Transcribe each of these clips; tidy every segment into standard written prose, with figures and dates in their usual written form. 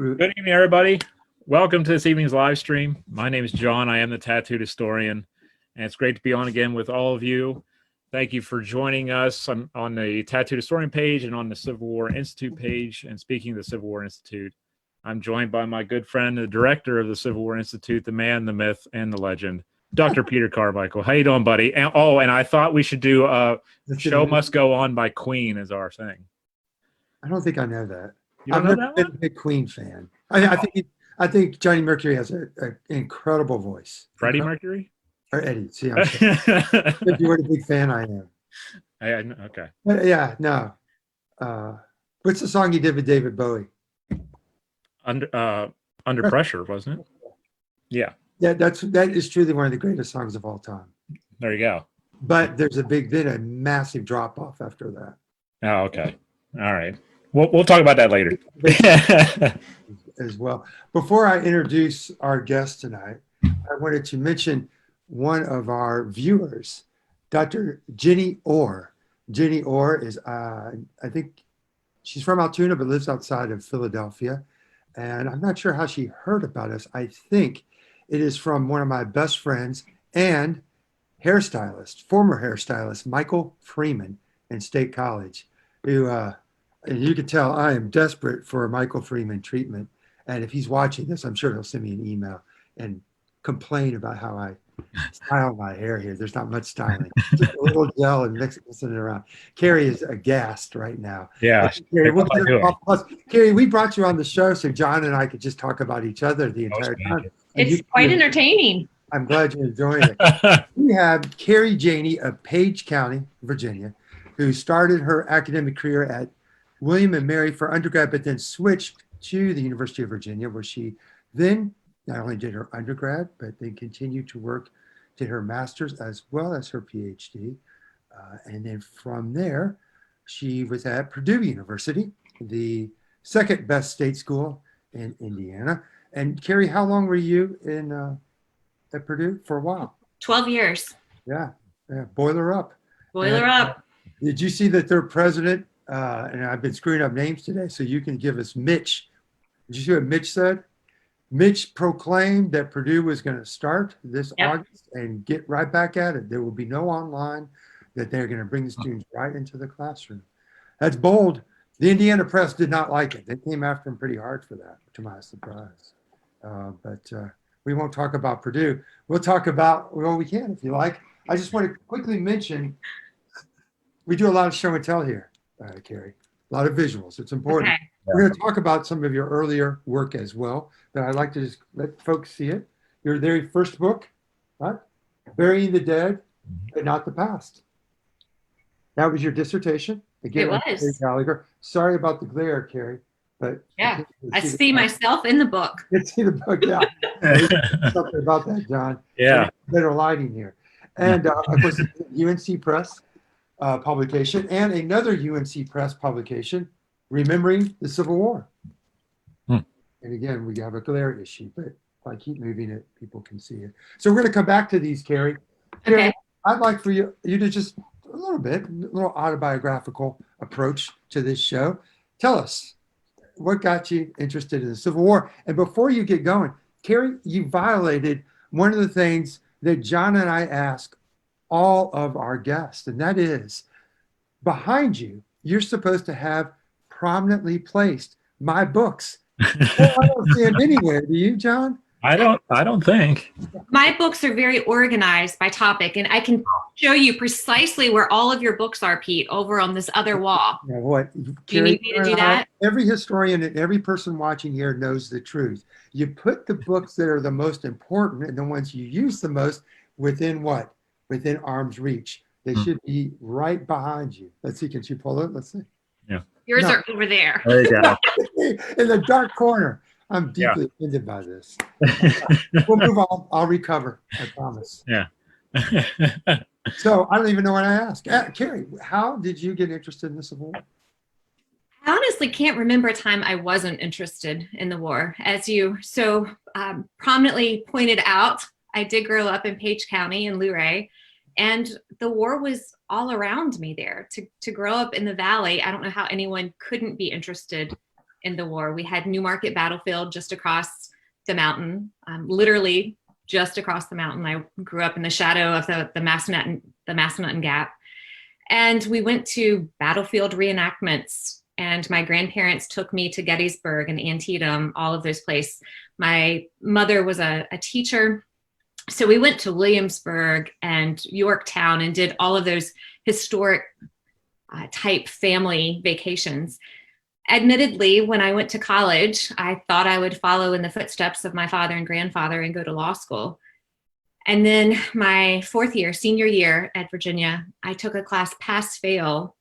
Good evening, everybody. Welcome to this evening's live stream. My name is John. I am the Tattooed Historian, and it's great to be on again with all of you. Thank you for joining us. I'm on the Tattooed Historian page and on the Civil War Institute page. And speaking of the Civil War Institute, I'm joined by my good friend, the director of the Civil War Institute, the man, the myth, and the legend, Dr. Peter Carmichael. How you doing, buddy? And I thought we should do "Show Must Go On" by Queen as our thing. I don't think I know that. I've never been a big Queen fan. I think Johnny Mercury has an incredible voice. Freddie Mercury? Or Eddie. See, I'm sorry. If you were a big fan, I am. Okay. Yeah, no. What's the song you did with David Bowie? Under Pressure, wasn't it? Yeah. Yeah, that is truly one of the greatest songs of all time. There you go. But there's a massive drop off after that. Oh, okay. All right. We'll talk about that later. As well. Before I introduce our guest tonight, I wanted to mention one of our viewers, Dr. Janney Orr. Janney Orr is, I think she's from Altoona, but lives outside of Philadelphia. And I'm not sure how she heard about us. I think it is from one of my best friends and former hairstylist, Michael Freeman in State College, who, and you can tell I am desperate for a Michael Freeman treatment. And if he's watching this, I'm sure he'll send me an email and complain about how I style my hair here. There's not much styling. Just a little gel and mixing it around. Carrie is aghast right now. Yeah. Carrie, we brought you on the show so John and I could just talk about each other the entire time. It's quite entertaining. I'm glad you're enjoying it. We have Carrie Janney of Page County, Virginia, who started her academic career at William and Mary for undergrad, but then switched to the University of Virginia, where she then not only did her undergrad, but then continued to work, did her master's as well as her PhD. And then from there, she was at Purdue University, the second best state school in Indiana. And Carrie, how long were you at Purdue? For a while. 12 years. Yeah. Boiler up. Boiler up. Did you see that their president, and I've been screwing up names today, so you can give us Mitch. Did you see what Mitch said? Mitch proclaimed that Purdue was going to start this August and get right back at it. There will be no online, that they're going to bring the students right into the classroom. That's bold. The Indiana press did not like it. They came after him pretty hard for that, to my surprise. But we won't talk about Purdue. We'll talk about, well, we can if you like. I just want to quickly mention, we do a lot of show and tell here, Carrie. A lot of visuals. It's important. Okay. We're going to talk about some of your earlier work as well, but I'd like to just let folks see it. Your very first book, right? Burying the Dead, but Not the Past. That was your dissertation. Again, it was. Gallagher. Sorry about the glare, Carrie, but yeah, I see myself in the book. You see the book, yeah. Something about that, John. Yeah. Better lighting here. And of course, UNC Press publication and another UNC Press publication, Remembering the Civil War. And again, we have a glare issue, but if I keep moving it, people can see it. So we're going to come back to these, Carrie. Okay. Carrie, I'd like for you to just a little autobiographical approach to this show. Tell us, what got you interested in the Civil War? And before you get going, Carrie, you violated one of the things that John and I ask all of our guests, and that is, behind you, you're supposed to have prominently placed my books. Well, I don't see them anywhere. Do you, John? I don't think. My books are very organized by topic, and I can show you precisely where all of your books are, Pete, over on this other wall. Now what? Do you need me to do that? Every historian and every person watching here knows the truth. You put the books that are the most important and the ones you use the most within what? Within arm's reach. They should be right behind you. Let's see, can you pull it? Let's see. Yeah. Yours are over there. There you go. In the dark corner. I'm deeply offended by this. We'll move on. I'll recover. I promise. Yeah. So I don't even know what I asked. Carrie, how did you get interested in the Civil War? I honestly can't remember a time I wasn't interested in the war. As you so prominently pointed out, I did grow up in Page County in Luray, and the war was all around me there. To grow up in the Valley, I don't know how anyone couldn't be interested in the war. We had Newmarket Battlefield just across the mountain, literally just across the mountain. I grew up in the shadow of the Massanutten Gap. And we went to battlefield reenactments, and my grandparents took me to Gettysburg and Antietam, all of those places. My mother was a teacher, so we went to Williamsburg and Yorktown and did all of those historic type family vacations. Admittedly, when I went to college, I thought I would follow in the footsteps of my father and grandfather and go to law school. And then my fourth year, senior year at Virginia, I took a class pass-fail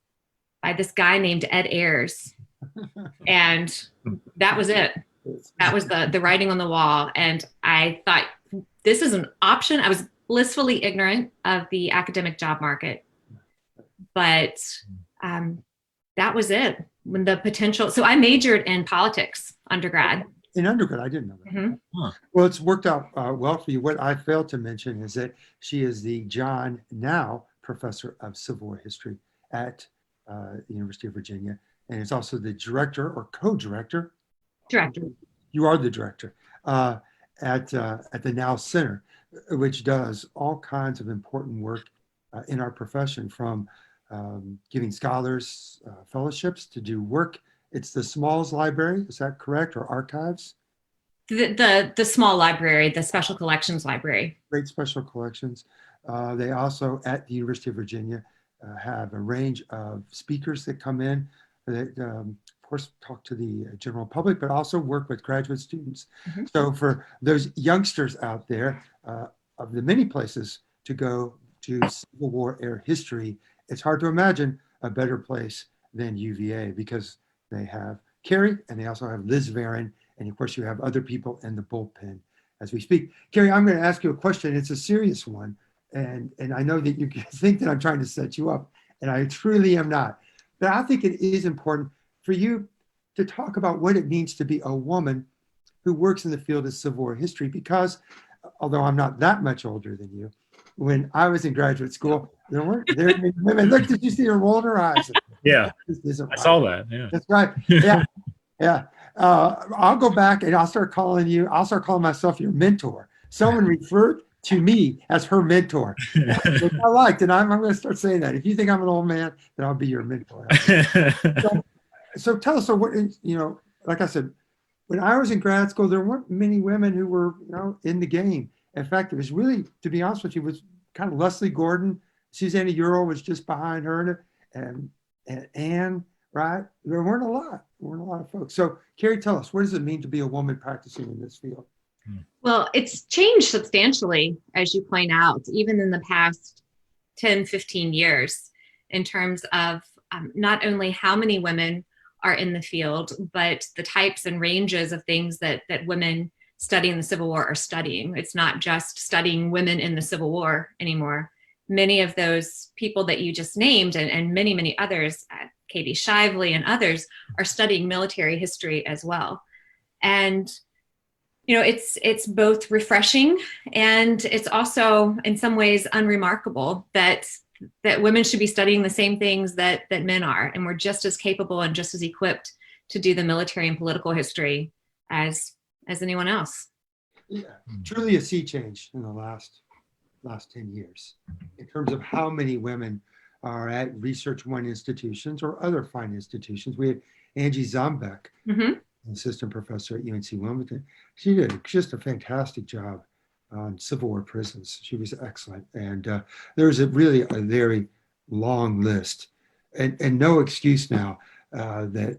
by this guy named Ed Ayers. And that was it. That was the writing on the wall. And I thought, this is an option. I was blissfully ignorant of the academic job market. But that was it. When the potential, so I majored in politics undergrad. In undergrad, I didn't know that. Mm-hmm. Huh. Well, it's worked out well for you. What I failed to mention is that she is the John Now Professor of Civil War History at the University of Virginia, and is also the director or co-director. Director. You are the director at the Now Center, which does all kinds of important work in our profession, from giving scholars fellowships to do work. It's the Smalls Library, is that correct, or archives? The small library, the special collections library. Great special collections. They also, at the University of Virginia, have a range of speakers that come in that, of course, talk to the general public, but also work with graduate students. Mm-hmm. So for those youngsters out there, of the many places to go to Civil War era history, it's hard to imagine a better place than UVA, because they have Carrie and they also have Liz Varon, and of course you have other people in the bullpen as we speak. Carrie, I'm going to ask you a question. It's a serious one, and I know that you think that I'm trying to set you up, and I truly am not. But I think it is important for you to talk about what it means to be a woman who works in the field of Civil War history, because although I'm not that much older than you, when I was in graduate school, there weren't very many women. Look, did you see her rolling her eyes? Yeah, I saw that. Yeah, that's right. Yeah, yeah. I'll go back and I'll start calling myself your mentor. Someone referred to me as her mentor, which I liked, and I'm going to start saying that. If you think I'm an old man, then I'll be your mentor. So tell us, so what, like I said, when I was in grad school, there weren't many women who were, in the game. In fact, it was really, to be honest with you, was kind of Leslie Gordon. Susanna Earle was just behind her, and Anne, right? There weren't a lot of folks. So Carrie, tell us, what does it mean to be a woman practicing in this field? Well, it's changed substantially, as you point out, even in the past 10, 15 years, in terms of not only how many women are in the field, but the types and ranges of things that women studying the Civil War are studying. It's not just studying women in the Civil War anymore. Many of those people that you just named, and many, many others, Katie Shively and others, are studying military history as well. And it's both refreshing, and it's also in some ways unremarkable that women should be studying the same things that men are, and we're just as capable and just as equipped to do the military and political history as anyone else. Yeah, truly a sea change in the last 10 years in terms of how many women are at Research One institutions or other fine institutions. We had Angie Zombeck, assistant professor at UNC Wilmington. She did just a fantastic job on Civil War prisons. She was excellent. And there's really a very long list, and no excuse now that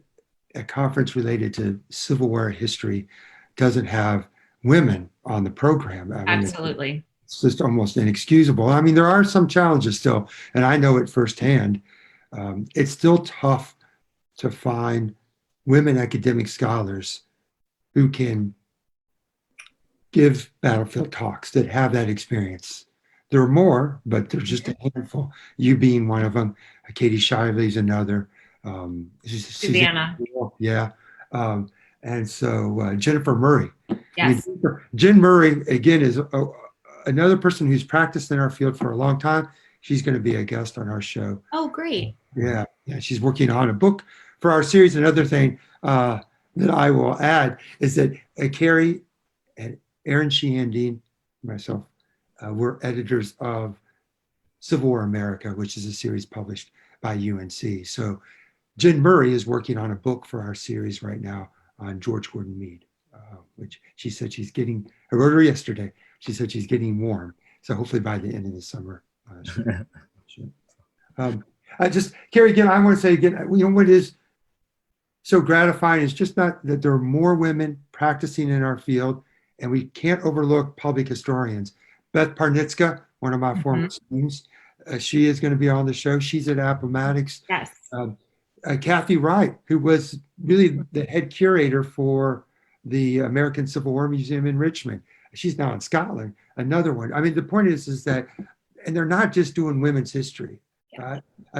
a conference related to Civil War history doesn't have women on the program. I mean, absolutely. It's just almost inexcusable. I mean, there are some challenges still, and I know it firsthand. It's still tough to find women academic scholars who can give battlefield talks that have that experience. There are more, but there's just a handful. You being one of them. Katie Shively's another. Susanna. Yeah. And so Jennifer Murray. Yes. I mean, Jen Murray, again, is another person who's practiced in our field for a long time. She's going to be a guest on our show. Oh, great. Yeah. She's working on a book for our series. Another thing, that I will add is that Carrie and Aaron Sheehan, myself, we're editors of Civil War America, which is a series published by UNC. So Jen Murray is working on a book for our series right now on George Gordon Meade, which she said she's getting, I wrote her yesterday, she said she's getting warm. So hopefully by the end of the summer. Carrie, again, I want to say again, what is so gratifying is just not that there are more women practicing in our field, and we can't overlook public historians. Beth Parnitska, one of my former students, she is going to be on the show. She's at Appomattox. Yes. Kathy Wright, who was really the head curator for the American Civil War Museum in Richmond. She's now in Scotland. Another one. I mean, the point is that, and they're not just doing women's history,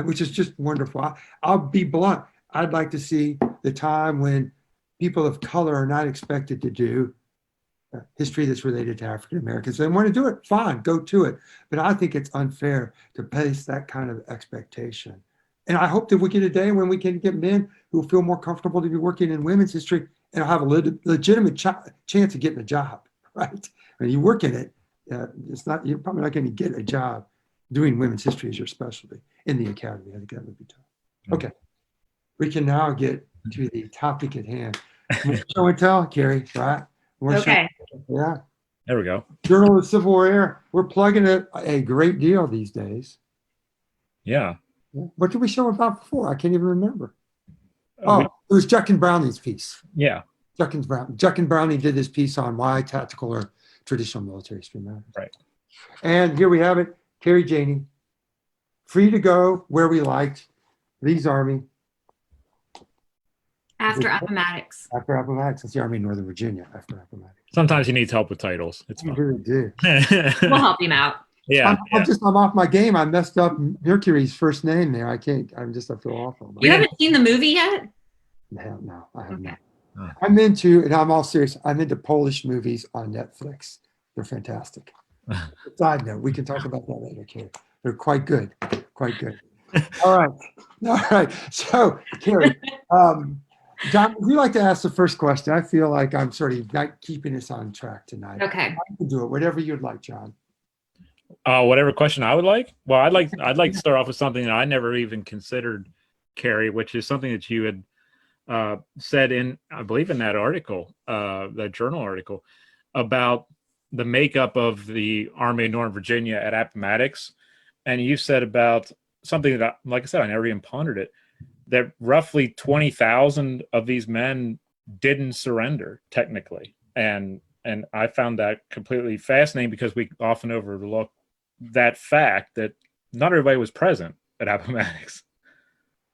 which is just wonderful. I'll be blunt. I'd like to see the time when people of color are not expected to do history that's related to African Americans. They want to do it, fine, go to it. But I think it's unfair to place that kind of expectation. And I hope that we get a day when we can get men who feel more comfortable to be working in women's history and have a legitimate chance of getting a job, right? When you work in it, you're probably not going to get a job doing women's history as your specialty in the academy. I think that would be tough. Okay, we can now get to the topic at hand. Show and tell, Carrie, right? Okay. Yeah. There we go. Journal of Civil War Era. We're plugging it a great deal these days. Yeah. What did we show about before? I can't even remember. It was Juck and Browning's piece. Yeah. Juck and Browning did this piece on why tactical or traditional military history matters. Right. And here we have it. Carrie Janney, free to go where we liked. Lee's Army. After Appomattox. After Appomattox. It's the Army of Northern Virginia after Appomattox. Sometimes he needs help with titles. It's You fine. really do. We'll help him out. Yeah. I'm off my game. I messed up Mercury's first name there. I feel awful. You haven't seen the movie yet? No, I have not. Oh. I'm into, and I'm all serious, I'm into Polish movies on Netflix. They're fantastic. Side note, we can talk about that later, Carrie. They're quite good. All right. So, Carrie, John, would you like to ask the first question? I feel like I'm sort of not keeping us on track tonight. Okay. I can do it, whatever you'd like, John. Whatever question I would like. Well, I'd like to start off with something that I never even considered, Carrie, which is something that you had said in, I believe, in that article, that journal article, about the makeup of the Army of Northern Virginia at Appomattox, and you said about something that, like I said, I never even pondered it, that roughly 20,000 of these men didn't surrender technically, and I found that completely fascinating because we often overlook that fact that not everybody was present at Appomattox.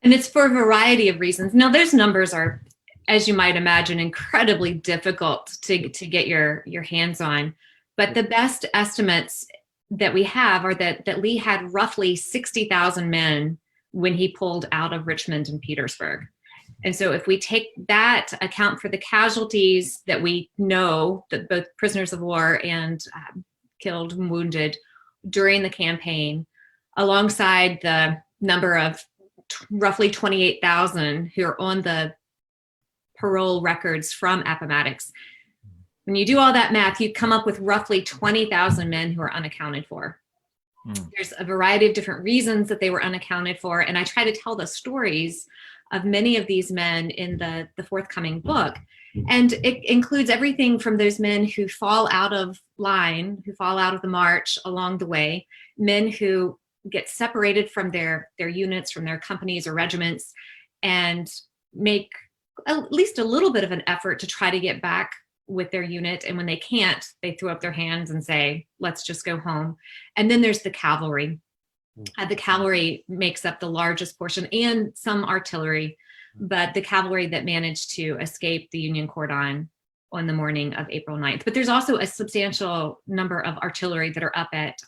And it's for a variety of reasons. Now, those numbers are, as you might imagine, incredibly difficult to get your hands on. But the best estimates that we have are that Lee had roughly 60,000 men when he pulled out of Richmond and Petersburg. And so if we take that account for the casualties that we know, that both prisoners of war and killed and wounded during the campaign, alongside the number of roughly 28,000 who are on the parole records from Appomattox, when you do all that math, you come up with roughly 20,000 men who are unaccounted for. There's a variety of different reasons that they were unaccounted for. And I try to tell the stories of many of these men in the forthcoming book. And it includes everything from those men who fall out of line, who fall out of the march along the way, men who get separated from their units, from their companies or regiments, and make at least a little bit of an effort to try to get back with their unit. And when they can't, they throw up their hands and say, let's just go home. And then there's the cavalry. The cavalry makes up the largest portion, and some artillery, but the cavalry that managed to escape the Union cordon on the morning of April 9th. But there's also a substantial number of artillery that are up at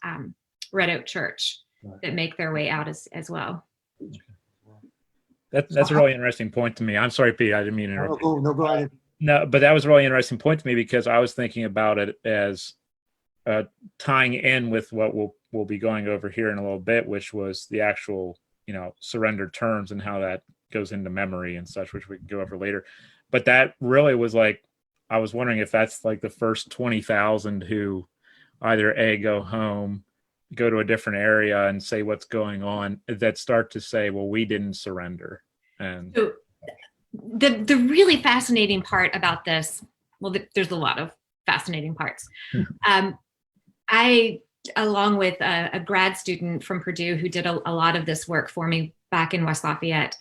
Red Oak Church that make their way out as well. That's a really interesting point to me. I'm sorry, Pete, I didn't mean to interrupt. No, go ahead. No, but that was a really interesting point to me because I was thinking about it as tying in with what we'll be going over here in a little bit, which was the actual, surrender terms and how that goes into memory and such, which we can go over later. but that really was like, I was wondering if that's like the first 20,000 who either A, go home, go to a different area and say what's going on, that start to say, well, we didn't surrender. And So the really fascinating part about this, well, there's a lot of fascinating parts. I, along with a grad student from Purdue who did a lot of this work for me back in West Lafayette.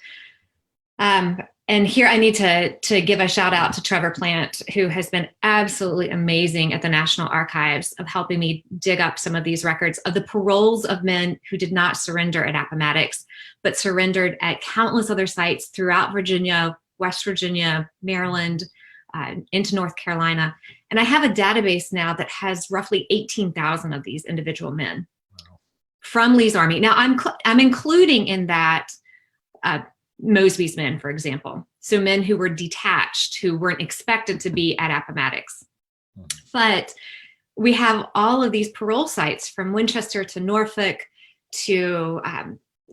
And here I need to give a shout out to Trevor Plant, who has been absolutely amazing at the National Archives of helping me dig up some of these records of the paroles of men who did not surrender at Appomattox, but surrendered at countless other sites throughout Virginia, West Virginia, Maryland, into North Carolina. And I have a database now that has roughly 18,000 of these individual men from Lee's army. Now I'm including in that Mosby's men, for example. So men who were detached, who weren't expected to be at Appomattox. But we have all of these parole sites from Winchester to Norfolk to,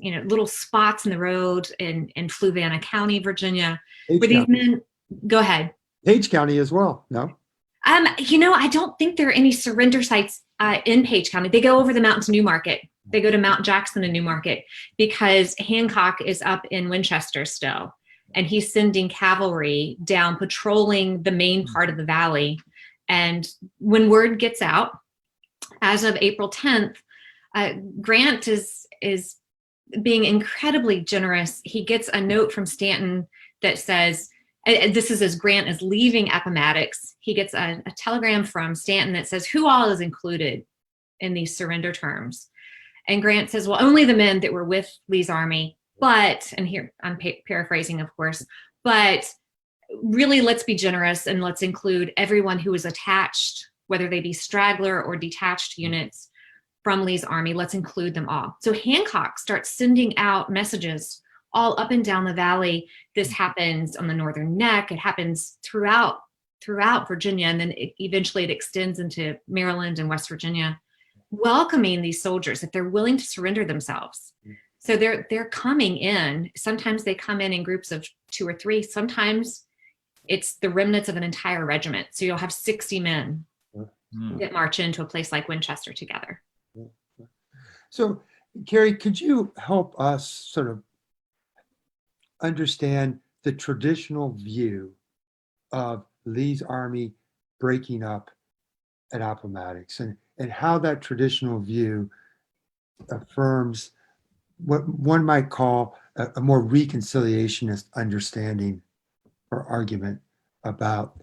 little spots in the road in Fluvanna County, Virginia, where these men, go ahead. Page County as well, no? I don't think there are any surrender sites in Page County. They go over the mountain to Newmarket. They go to Mount Jackson and Newmarket because Hancock is up in Winchester still. And he's sending cavalry down patrolling the main part of the valley. And when word gets out, as of April 10th, Grant is being incredibly generous. He gets a note from Stanton that says, this is as Grant is leaving Appomattox, he gets a telegram from Stanton that says, who all is included in these surrender terms? And Grant says, well, only the men that were with Lee's army, but, and here I'm paraphrasing, of course, but really let's be generous and let's include everyone who is attached, whether they be straggler or detached units from Lee's army, let's include them all. So Hancock starts sending out messages all up and down the valley. This happens on the Northern Neck. It happens throughout Virginia, and then eventually it extends into Maryland and West Virginia, welcoming these soldiers if they're willing to surrender themselves. So they're coming in. Sometimes they come in groups of 2 or 3. Sometimes it's the remnants of an entire regiment. So you'll have 60 men that march into a place like Winchester together. So, Carrie, could you help us sort of understand the traditional view of Lee's army breaking up at Appomattox and how that traditional view affirms what one might call a more reconciliationist understanding or argument about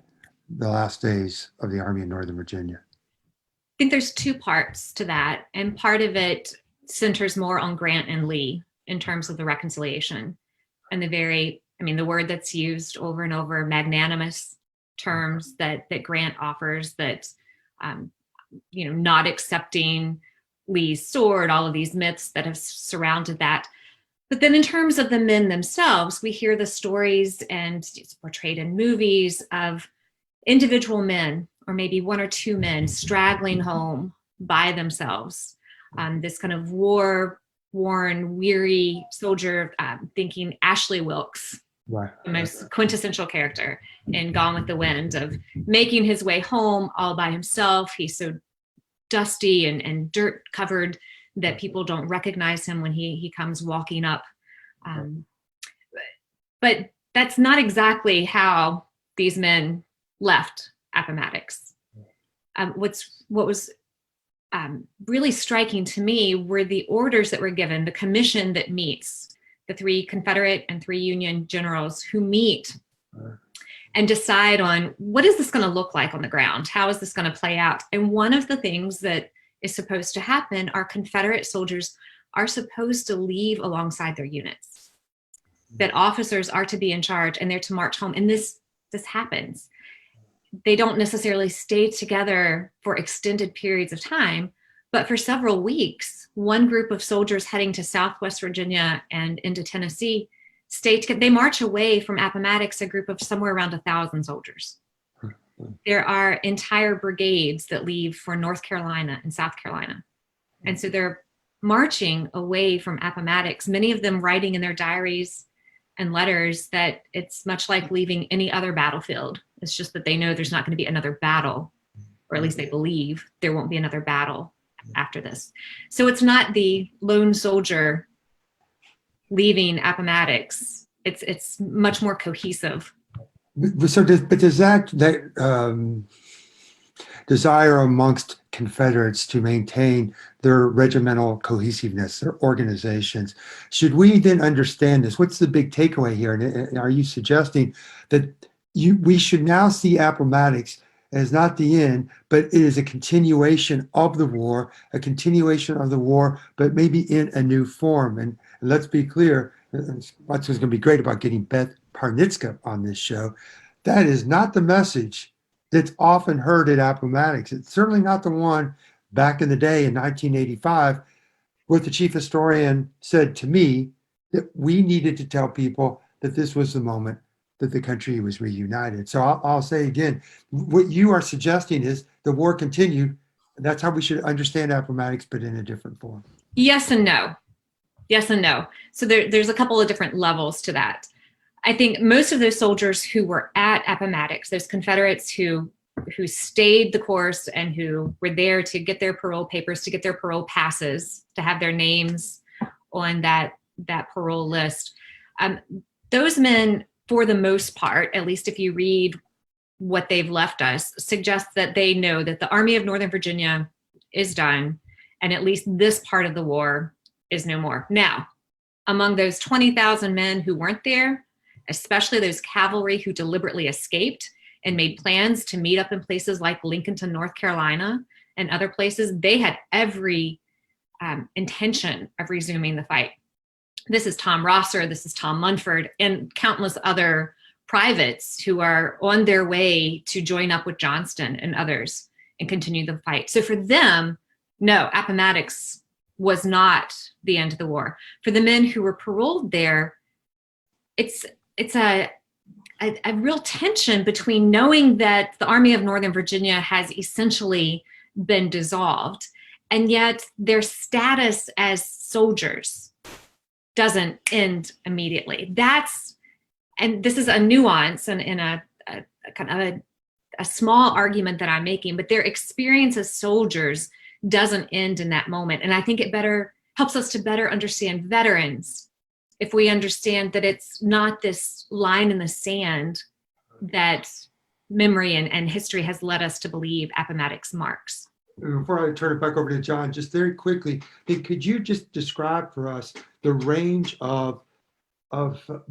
the last days of the Army in Northern Virginia? I think there's 2 parts to that, and part of it centers more on Grant and Lee in terms of the reconciliation and the word that's used over and over, magnanimous terms that Grant offers, that not accepting Lee's sword, all of these myths that have surrounded that. But then in terms of the men themselves, we hear the stories, and it's portrayed in movies, of individual men, or maybe 1 or 2 men straggling home by themselves. This kind of war-worn, weary soldier, thinking Ashley Wilkes, Right. the most quintessential character in Gone with the Wind, of making his way home all by himself. He's so dusty and dirt covered that people don't recognize him when he comes walking up. But that's not exactly how these men left Appomattox. What was really striking to me were the orders that were given, the commission that meets, the 3 Confederate and 3 Union generals who meet and decide on what is this going to look like on the ground? How is this going to play out? And one of the things that is supposed to happen are Confederate soldiers are supposed to leave alongside their units, that officers are to be in charge and they're to march home. And this happens. They don't necessarily stay together for extended periods of time, but for several weeks, one group of soldiers heading to Southwest Virginia and into Tennessee stay together. They march away from Appomattox, a group of somewhere around 1,000 soldiers. There are entire brigades that leave for North Carolina and South Carolina. And so they're marching away from Appomattox, many of them writing in their diaries, and letters that it's much like leaving any other battlefield. It's just that they know there's not going to be another battle, or at least they believe there won't be another battle after this. So it's not the lone soldier leaving Appomattox. It's much more cohesive. So does that desire amongst Confederates to maintain their regimental cohesiveness, their organizations, should we then understand this? What's the big takeaway here? And are you suggesting that we should now see Appomattox as not the end, but it is a continuation of the war, but maybe in a new form? And let's be clear, what's going to be great about getting Beth Parnitska on this show, that is not the message that's often heard at Appomattox. It's certainly not the one back in the day in 1985, where the chief historian said to me that we needed to tell people that this was the moment that the country was reunited. So I'll say again, what you are suggesting is the war continued. That's how we should understand Appomattox, but in a different form. Yes and no. Yes and no. So there's a couple of different levels to that. I think most of those soldiers who were at Appomattox, those Confederates who stayed the course and who were there to get their parole papers, to get their parole passes, to have their names on that parole list, those men, for the most part, at least if you read what they've left us, suggest that they know that the Army of Northern Virginia is done, and at least this part of the war is no more. Now, among those 20,000 men who weren't there, especially those cavalry who deliberately escaped and made plans to meet up in places like Lincolnton, North Carolina, and other places, they had every intention of resuming the fight. This is Tom Rosser, this is Tom Munford, and countless other privates who are on their way to join up with Johnston and others and continue the fight. So for them, no, Appomattox was not the end of the war. For the men who were paroled there, it's a real tension between knowing that the Army of Northern Virginia has essentially been dissolved, and yet their status as soldiers doesn't end immediately. And this is a nuance and a kind of a small argument that I'm making, but their experience as soldiers doesn't end in that moment. And I think it helps us to better understand veterans if we understand that it's not this line in the sand that memory and history has led us to believe Appomattox marks. Before I turn it back over to John, just very quickly, could you just describe for us the range of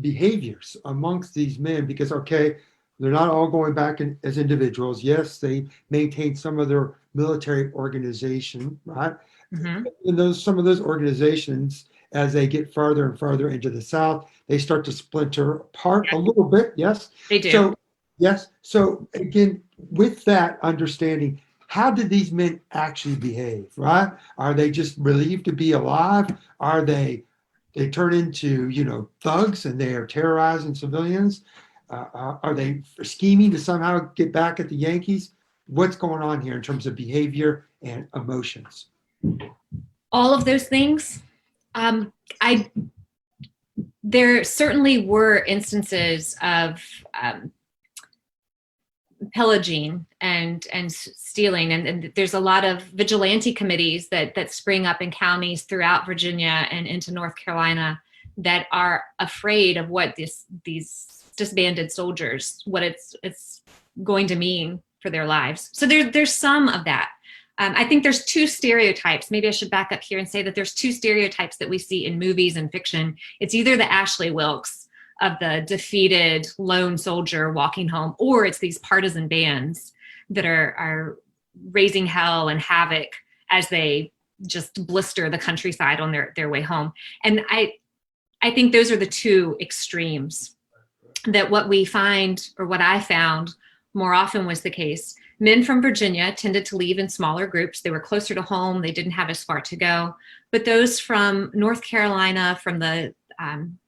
behaviors amongst these men? Because, okay, they're not all going back as individuals. Yes, they maintain some of their military organization, right? Mm-hmm. And some of those organizations, as they get farther and farther into the South, they start to splinter apart a little bit. Yes, they do. So, yes. So again, with that understanding, how did these men actually behave, right? Are they just relieved to be alive? Are they turn into, thugs and they are terrorizing civilians? Are they scheming to somehow get back at the Yankees? What's going on here in terms of behavior and emotions? All of those things. There certainly were instances of pillaging and stealing, and there's a lot of vigilante committees that spring up in counties throughout Virginia and into North Carolina that are afraid of what these disbanded soldiers, what it's going to mean for their lives. So there's some of that. I think there's two stereotypes. Maybe I should back up here and say that there's two stereotypes that we see in movies and fiction. It's either the Ashley Wilkes of the defeated lone soldier walking home, or it's these partisan bands that are raising hell and havoc as they just blister the countryside on their way home. And I think those are the two extremes, that what we find, or what I found more often was the case. Men from Virginia tended to leave in smaller groups. They were closer to home. They didn't have as far to go. But those from North Carolina, from the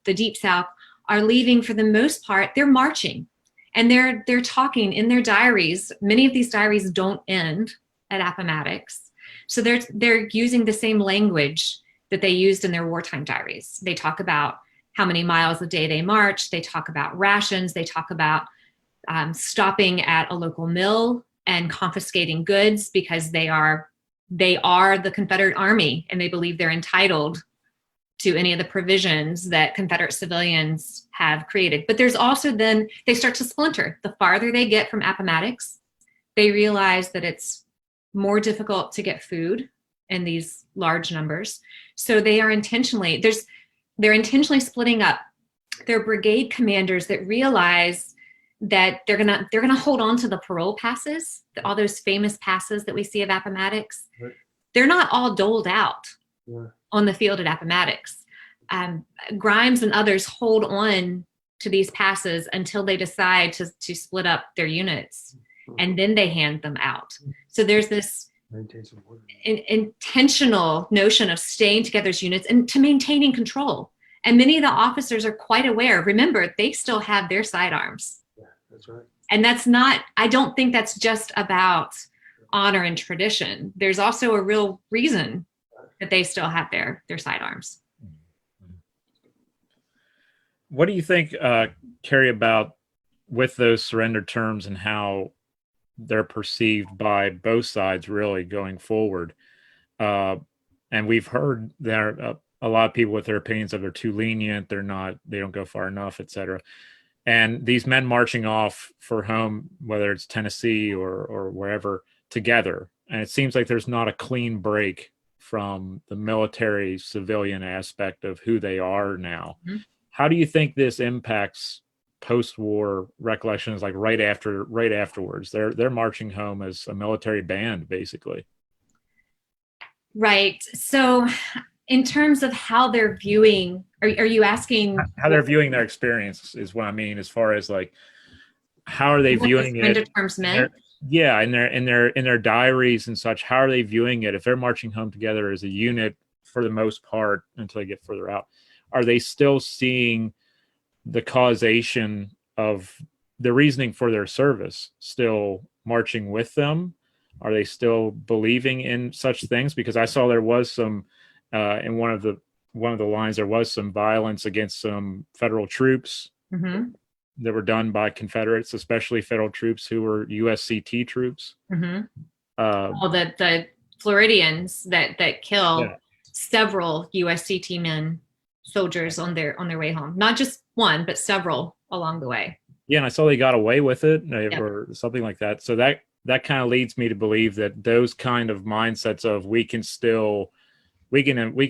Deep South, are leaving for the most part. They're marching, and they're talking in their diaries. Many of these diaries don't end at Appomattox, so they're using the same language that they used in their wartime diaries. They talk about how many miles a day they march. They talk about rations. They talk about stopping at a local mill and confiscating goods because they are the Confederate Army and they believe they're entitled to any of the provisions that Confederate civilians have created. But there's also then they start to splinter. The farther they get from Appomattox, they realize that it's more difficult to get food in these large numbers. So they're intentionally splitting up. They're brigade commanders that realize that they're gonna hold on to the parole passes, all those famous passes that we see of Appomattox. Right. They're not all doled out on the field at Appomattox. Grimes and others hold on to these passes until they decide to split up their units, and then they hand them out. So there's this intentional notion of staying together as units and to maintaining control. And many of the officers are quite aware. Remember, they still have their sidearms. Yeah, that's right. And I don't think that's just about honor and tradition. There's also a real reason that they still have their sidearms. What do you think, Carrie, about with those surrender terms and how they're perceived by both sides really going forward? And we've heard there a lot of people with their opinions of they're too lenient, they don't go far enough, etc. And these men marching off for home, whether it's Tennessee or wherever, together. And it seems like there's not a clean break from the military civilian aspect of who they are now. Mm-hmm. How do you think this impacts post-war recollections, like right afterwards? They're marching home as a military band, basically. Right. So in terms of how they're viewing, are you asking how they're viewing their experience is what I mean, as far as like, how are they viewing it? Terms meant? Yeah, in their diaries and such, how are they viewing it? If they're marching home together as a unit for the most part until they get further out, are they still seeing the causation of the reasoning for their service still marching with them? Are they still believing in such things? Because I saw there was some in one of the lines, there was some violence against some federal troops mm-hmm. that were done by Confederates, especially federal troops who were USCT troops. Mm-hmm. The Floridians that kill several USCT men, soldiers on their way home. Not just one, but several along the way. Yeah, and I saw they got away with it or something like that. So that kind of leads me to believe that those kind of mindsets of we can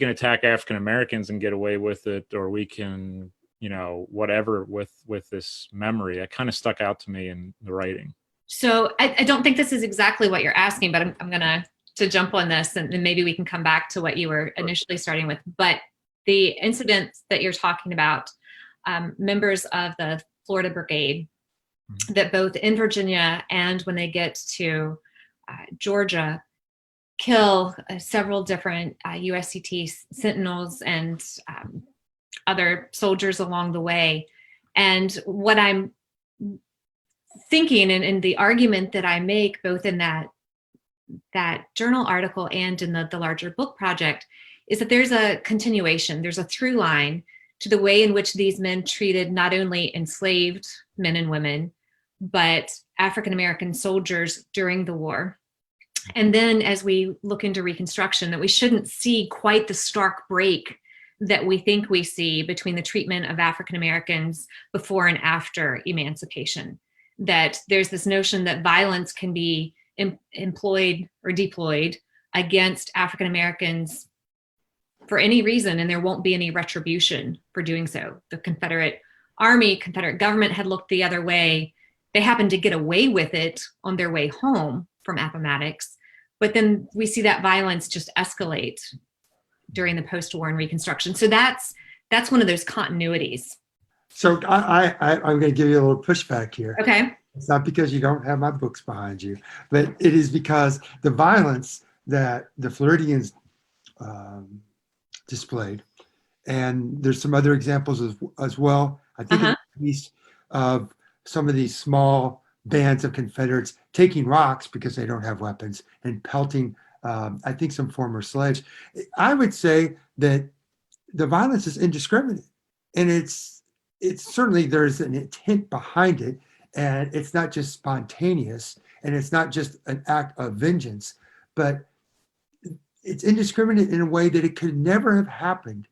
attack African Americans and get away with it, or we can, whatever with this memory, that kind of stuck out to me in the writing. So I don't think this is exactly what you're asking, but I'm gonna jump on this, and then maybe we can come back to what you were initially starting with. But the incidents that you're talking about, members of the Florida Brigade, mm-hmm. that both in Virginia and when they get to Georgia, kill several different USCT sentinels and other soldiers along the way. And what I'm thinking, and the argument that I make both in that journal article and in the larger book project, is that there's a continuation, there's a through line to the way in which these men treated not only enslaved men and women, but African-American soldiers during the war. And then as we look into Reconstruction, that we shouldn't see quite the stark break that we think we see between the treatment of African-Americans before and after emancipation. That there's this notion that violence can be employed or deployed against African-Americans for any reason, and there won't be any retribution for doing so. The Confederate Army, Confederate government had looked the other way. They happened to get away with it on their way home from Appomattox, but then we see that violence just escalate during the post-war and Reconstruction. So that's one of those continuities. So I'm going to give you a little pushback here. Okay. It's not because you don't have my books behind you, but it is because the violence that the Floridians displayed, and there's some other examples as well. I think at least of some of these small bands of Confederates taking rocks because they don't have weapons and pelting, I think, some former slaves. I would say that the violence is indiscriminate. and it's certainly there's an intent behind it, and it's not just spontaneous, and it's not just an act of vengeance, but it's indiscriminate in a way that it could never have happened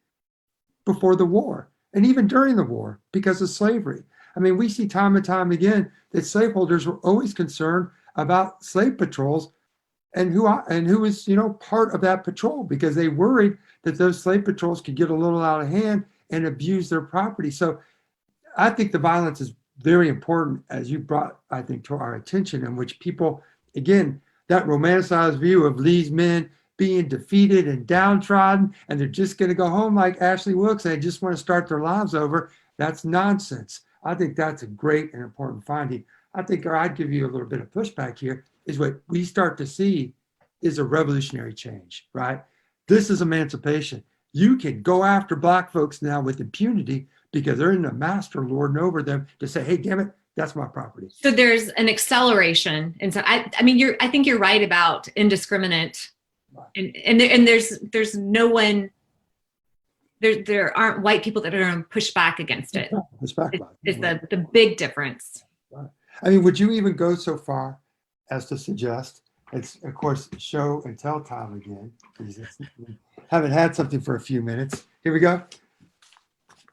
before the war and even during the war because of slavery. I mean, we see time and time again that slaveholders were always concerned about slave patrols and who was, part of that patrol, because they worried that those slave patrols could get a little out of hand and abuse their property. So I think the violence is very important, as you brought, I think, to our attention, in which people, again, that romanticized view of Lee's men being defeated and downtrodden, and they're just going to go home like Ashley Wilkes and they just want to start their lives over. That's nonsense. I think that's a great and important finding. I think, or I'd give you a little bit of pushback here, is what we start to see is a revolutionary change, right? This is emancipation. You can go after Black folks now with impunity because they're in a master lording over them to say, hey, damn it, that's my property. So there's an acceleration. And so I think you're right about indiscriminate. And there's no one, there aren't white people that are going to push back against it. It's the big difference. Right. I mean, would you even go so far as to suggest, it's of course show and tell time again. Haven't had something for a few minutes. Here we go.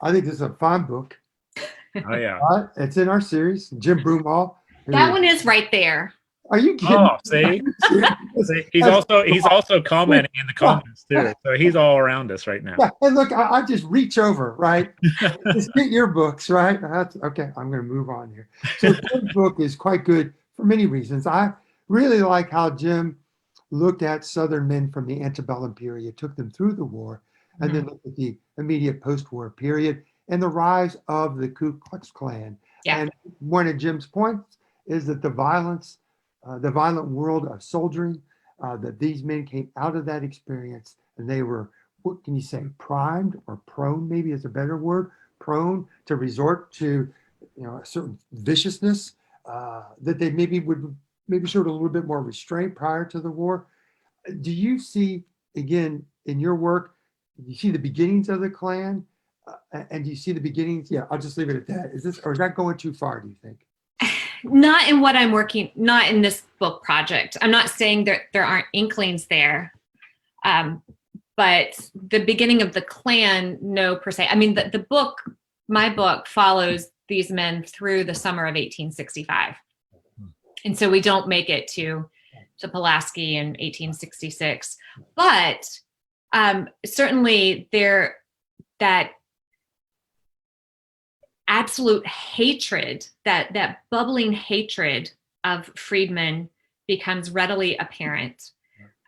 I think this is a fine book. Oh yeah. It's in our series, Jim Broomall. That one is right there. Are you kidding? Oh, see? See? He's also commenting in the comments too. So he's all around us right now. Yeah, and look, I just reach over, right? Just get your books, right? Okay, I'm going to move on here. So Jim's book is quite good for many reasons. I really like how Jim looked at Southern men from the antebellum period, took them through the war, and then looked at the immediate post-war period and the rise of the Ku Klux Klan. Yeah. And one of Jim's points is that the violent world of soldiering, that these men came out of that experience and they were, what can you say, primed or prone, maybe is a better word, prone to resort to, a certain viciousness, that they maybe showed a little bit more restraint prior to the war. Do you see, again, in your work, you see the beginnings of the Klan? And do you see the beginnings? Yeah, I'll just leave it at that. Is that going too far, do you think? Not in what I'm working, not in this book project. I'm not saying that there aren't inklings there. But the beginning of the Klan, no, per se. I mean, the book, my book follows these men through the summer of 1865. And so we don't make it to Pulaski in 1866. But certainly that absolute hatred, that bubbling hatred of freedmen becomes readily apparent,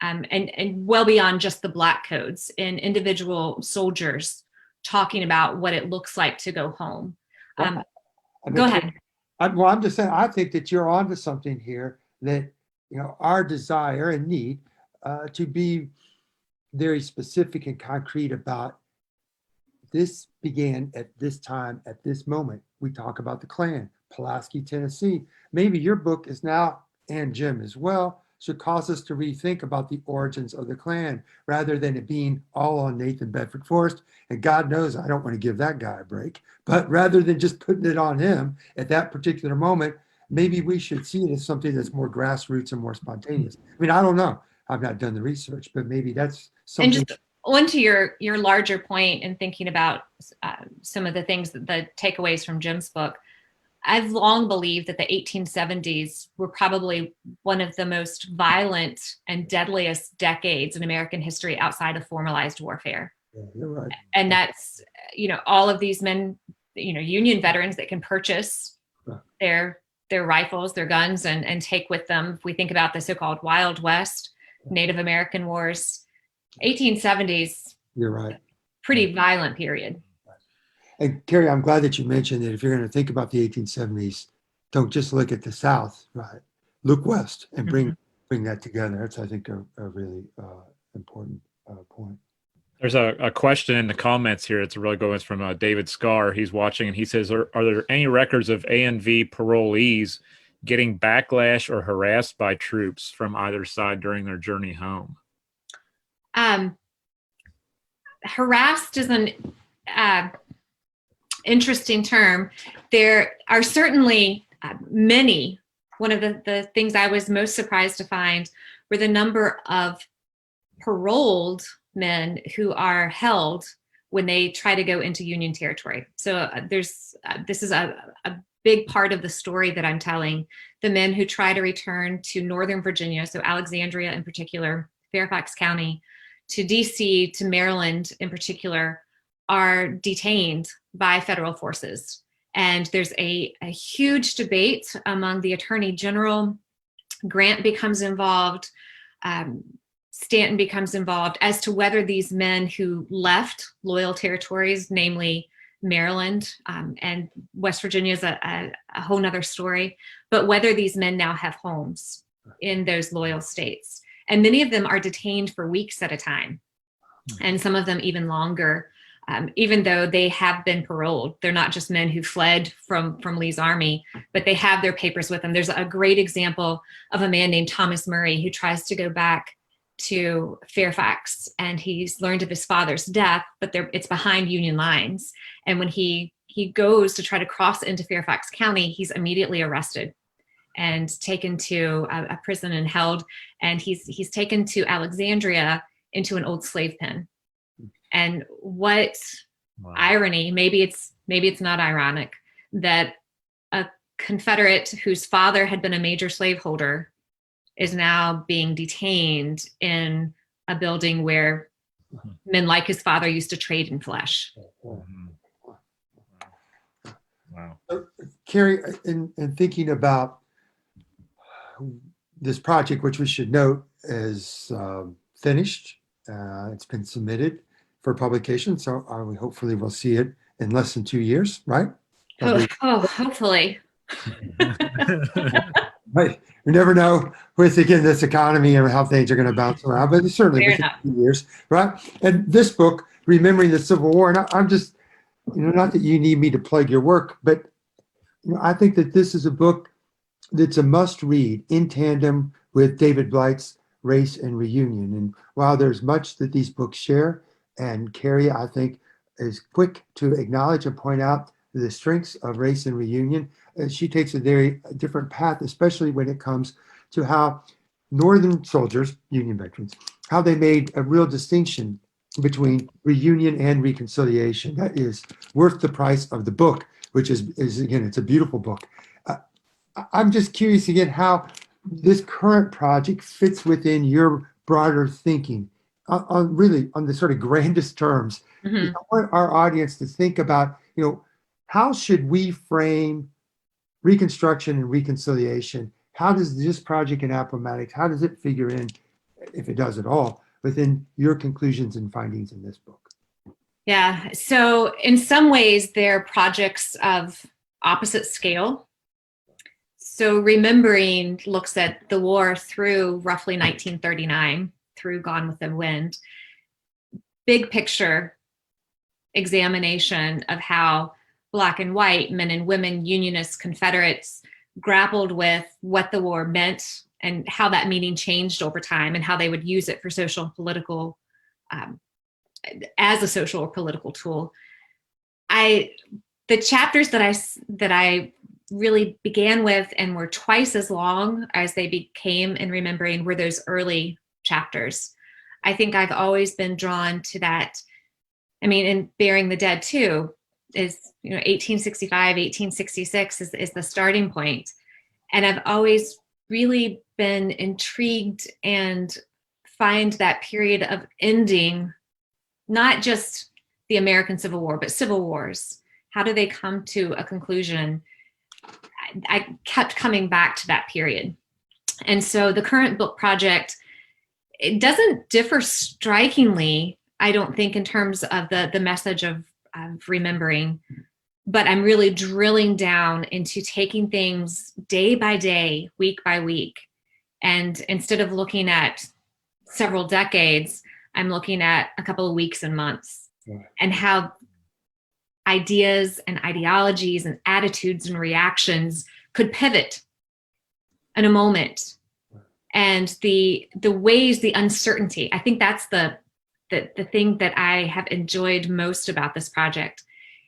and well beyond just the Black codes, in individual soldiers talking about what it looks like to go home. Go ahead. I'm just saying, I think that you're onto something here, that our desire and need to be very specific and concrete about this began at this time, at this moment. We talk about the Klan, Pulaski, Tennessee. Maybe your book is now, and Jim as well, should cause us to rethink about the origins of the Klan, rather than it being all on Nathan Bedford Forrest. And God knows I don't want to give that guy a break, but rather than just putting it on him at that particular moment, maybe we should see it as something that's more grassroots and more spontaneous. I mean, I don't know. I've not done the research, but maybe that's something. And just on to your larger point and thinking about some of the things, the takeaways from Jim's book, I've long believed that the 1870s were probably one of the most violent and deadliest decades in American history outside of formalized warfare. Yeah, you're right. And that's, all of these men, Union veterans that can purchase their rifles, their guns, and take with them. If we think about the so-called Wild West, Native American wars, 1870s. You're right. Pretty violent period. And Carrie, I'm glad that you mentioned that if you're going to think about the 1870s, don't just look at the South, right? Look west and bring that together. That's, I think, a really important point. There's a question in the comments here. It's a really good one. It's from David Scar. He's watching, and he says, are there any records of ANV parolees getting backlash or harassed by troops from either side during their journey home? Harassed isn't... interesting term. There are certainly many. One of the things I was most surprised to find were the number of paroled men who are held when they try to go into Union territory. So this is a big part of the story that I'm telling. The men who try to return to Northern Virginia, so Alexandria in particular, Fairfax County, to DC, to Maryland in particular, are detained by federal forces. And there's a huge debate among the Attorney General. Grant becomes involved. Stanton becomes involved as to whether these men who left loyal territories, namely Maryland and West Virginia is a whole nother story, but whether these men now have homes in those loyal states. And many of them are detained for weeks at a time, and some of them even longer, even though they have been paroled. They're not just men who fled from Lee's army, but they have their papers with them. There's a great example of a man named Thomas Murray who tries to go back to Fairfax, and he's learned of his father's death, but it's behind Union lines. And when he goes to try to cross into Fairfax County, he's immediately arrested and taken to a prison and held. And he's taken to Alexandria into an old slave pen. And what irony, maybe it's not ironic, that a Confederate whose father had been a major slaveholder is now being detained in a building where men like his father used to trade in flesh. Wow. Carrie, in thinking about this project, which we should note is finished, it's been submitted for publication, so we hopefully will see it in less than 2 years, right? Hopefully. Right. You never know with, again, this economy and how things are going to bounce around, but it's certainly within 2 years, right? And this book, Remembering the Civil War, and I'm just, not that you need me to plug your work, but I think that this is a book that's a must read in tandem with David Blight's Race and Reunion. And while there's much that these books share, and Carrie, I think, is quick to acknowledge and point out the strengths of Race and Reunion, she takes a very different path, especially when it comes to how Northern soldiers, Union veterans, how they made a real distinction between reunion and reconciliation. That is worth the price of the book, which is again, it's a beautiful book. I'm just curious again how this current project fits within your broader thinking on the sort of grandest terms. I want our audience to think about, how should we frame Reconstruction and reconciliation? How does this project in Appomattox, how does it figure in, if it does at all, within your conclusions and findings in this book? Yeah, so in some ways, they're projects of opposite scale. So Remembering looks at the war through roughly 1939, through Gone with the Wind. Big picture examination of how Black and white, men and women, Unionists, Confederates grappled with what the war meant and how that meaning changed over time and how they would use it for social and political, as a social or political tool. The chapters that I really began with and were twice as long as they became in Remembering were those early chapters. I think I've always been drawn to that. I mean, in Burying the Dead too, is 1865, 1866 is the starting point. And I've always really been intrigued and find that period of ending, not just the American Civil War, but civil wars. How do they come to a conclusion? I kept coming back to that period. And so the current book project, it doesn't differ strikingly, I don't think, in terms of the message of Remembering, but I'm really drilling down into taking things day by day, week by week. And instead of looking at several decades, I'm looking at a couple of weeks and months, and how ideas and ideologies and attitudes and reactions could pivot in a moment. And the ways, the uncertainty, I think that's the thing that I have enjoyed most about this project,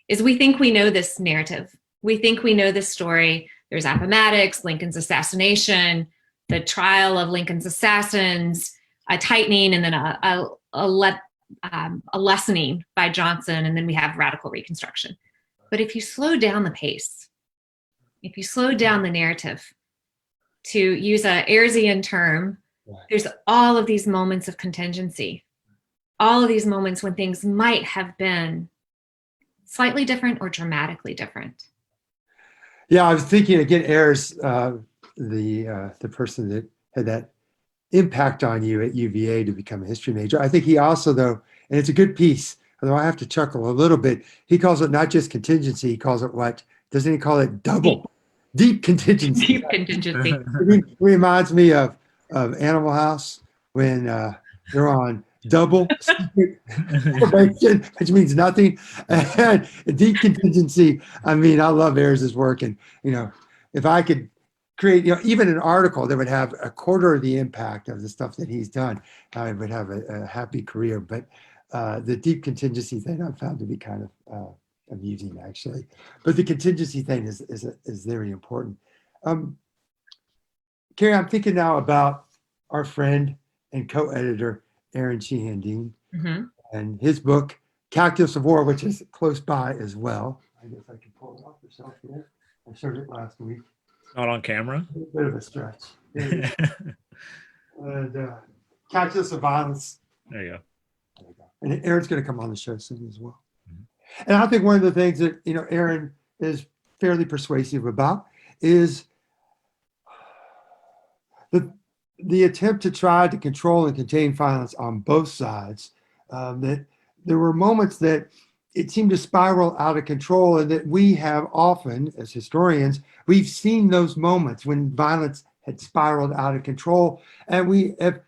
is we think we know this narrative. We think we know this story. There's Appomattox, Lincoln's assassination, the trial of Lincoln's assassins, a tightening, and then a lessening by Johnson, and then we have radical Reconstruction. But if you slow down the pace, if you slow down the narrative, to use a Ayersian term, there's all of these moments of contingency, all of these moments when things might have been slightly different or dramatically different. Yeah, I was thinking again, Ayers, the person that had that impact on you at UVA to become a history major. I think he also, though, and it's a good piece, although I have to chuckle a little bit, he calls it not just contingency, he calls it what? Doesn't he call it double? Deep contingency. Deep contingency. It reminds me of Animal House when they're on double secret probation, which means nothing. And deep contingency, I mean, I love Ayers' work. And, if I could create, even an article that would have a quarter of the impact of the stuff that he's done, I would have a happy career. But the deep contingency thing I found to be kind of amusing, actually. But the contingency thing is very important. Carrie, I'm thinking now about our friend and co-editor, Aaron Sheehan-Dean, and his book, Calculus of War, which is close by as well. I guess I can pull it off the shelf here. I showed it last week. Not on camera. A bit of a stretch. And Calculus of Violence. There you go. There you go. And Aaron's going to come on the show soon as well. And I think one of the things that, Aaron is fairly persuasive about is the attempt to try to control and contain violence on both sides. That there were moments that it seemed to spiral out of control, and that we have often, as historians, we've seen those moments when violence had spiraled out of control, and we have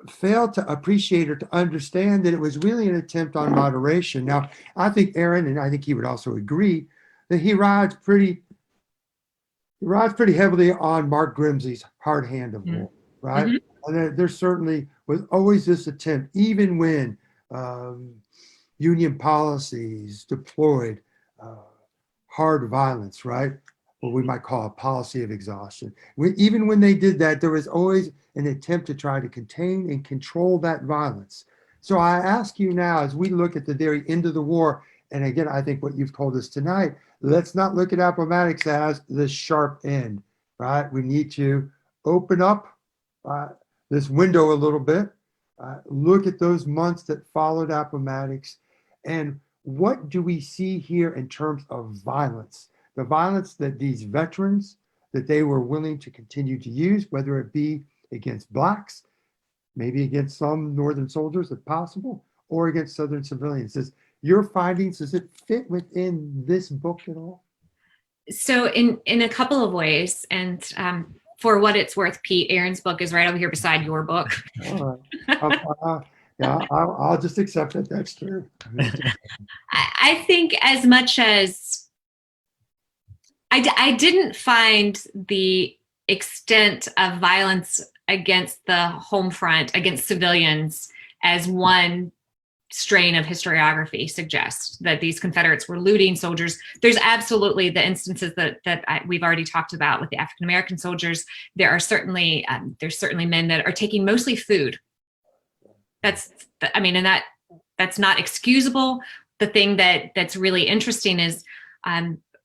failed to appreciate or to understand that it was really an attempt on moderation. Now, I think Aaron, and I think he would also agree, that he rides pretty heavily on Mark Grimsley's hard hand of war, right? And there certainly was always this attempt, even when Union policies deployed hard violence, right? What we might call a policy of exhaustion. Even when they did that, there was always an attempt to try to contain and control that violence. So I ask you now, as we look at the very end of the war, and again, I think what you've told us tonight, let's not look at Appomattox as the sharp end, right? We need to open up this window a little bit, look at those months that followed Appomattox, and what do we see here in terms of violence? The violence that these veterans, that they were willing to continue to use, whether it be against blacks, maybe against some Northern soldiers if possible, or against Southern civilians. Does your findings, does it fit within this book at all? So in a couple of ways, and for what it's worth, Pete, Aaron's book is right over here beside your book. All right. Yeah, I'll just accept it. That's true. I think as much as I didn't find the extent of violence against the home front, against civilians, as one strain of historiography suggests, that these Confederates were looting soldiers. There's absolutely the instances that we've already talked about with the African-American soldiers. There's certainly men that are taking mostly food. That's not excusable. The thing that's really interesting is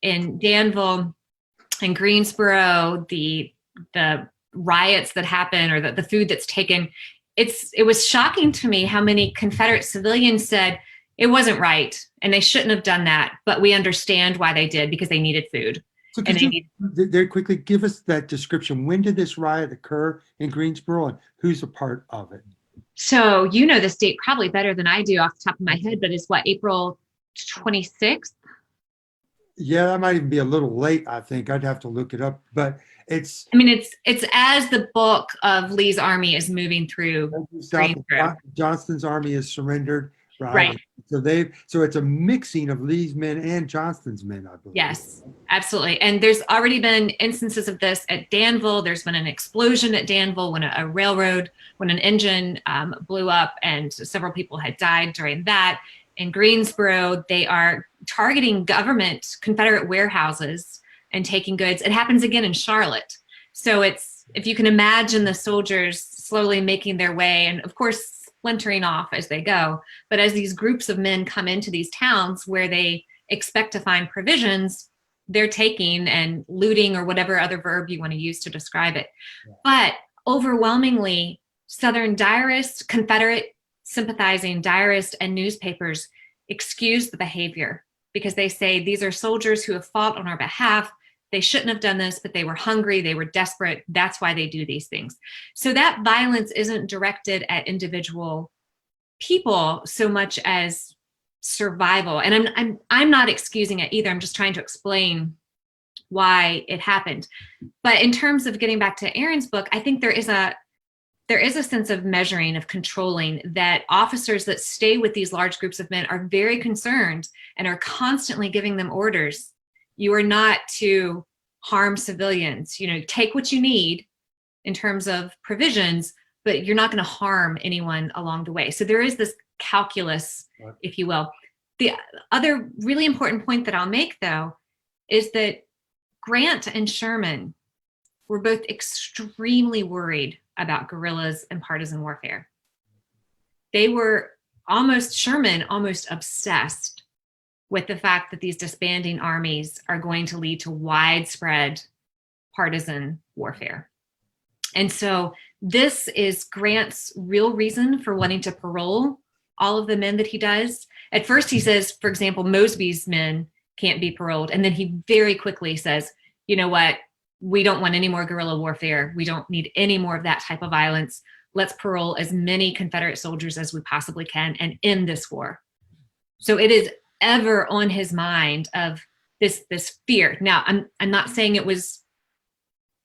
in Danville and Greensboro, the riots that happen, or the food that's taken, it was shocking to me how many Confederate civilians said it wasn't right and they shouldn't have done that, but we understand why they did, because they needed food. So could you very quickly give us that description? When did this riot occur in Greensboro, and who's a part of it? So this date probably better than I do off the top of my head, but it's what, April 26th? Yeah, that might even be a little late, I think. I'd have to look it up, but it's as the bulk of Lee's army is moving through Greensboro. Johnston's army is surrendered, right? So it's a mixing of Lee's men and Johnston's men, I believe. Yes, absolutely. And there's already been instances of this at Danville. There's been an explosion at Danville when when an engine blew up, and several people had died during that. in Greensboro. They are targeting government Confederate warehouses and taking goods. It happens again in Charlotte. So it's, if you can imagine the soldiers slowly making their way, and of course splintering off as they go, but as these groups of men come into these towns where they expect to find provisions, they're taking and looting, or whatever other verb you want to use to describe it. But overwhelmingly, Southern diarists, Confederate sympathizing diarists, and newspapers excuse the behavior because they say these are soldiers who have fought on our behalf. They shouldn't have done this, but they were hungry, they were desperate. That's why they do these things. So that violence isn't directed at individual people so much as survival. And I'm not excusing it either. I'm just trying to explain why it happened. But in terms of getting back to Aaron's book, I think there is a sense of measuring, of controlling, that officers that stay with these large groups of men are very concerned and are constantly giving them orders. You are not to harm civilians. You know, take what you need in terms of provisions, but you're not going to harm anyone along the way. So there is this calculus, if you will. The other really important point that I'll make, though, is that Grant and Sherman were both extremely worried about guerrillas and partisan warfare. They were Sherman almost obsessed with the fact that these disbanding armies are going to lead to widespread partisan warfare. And so this is Grant's real reason for wanting to parole all of the men that he does. At first he says, for example, Mosby's men can't be paroled. And then he very quickly says, you know what? We don't want any more guerrilla warfare. We don't need any more of that type of violence. Let's parole as many Confederate soldiers as we possibly can and end this war. So it is ever on his mind of this fear. Now, I'm not saying it was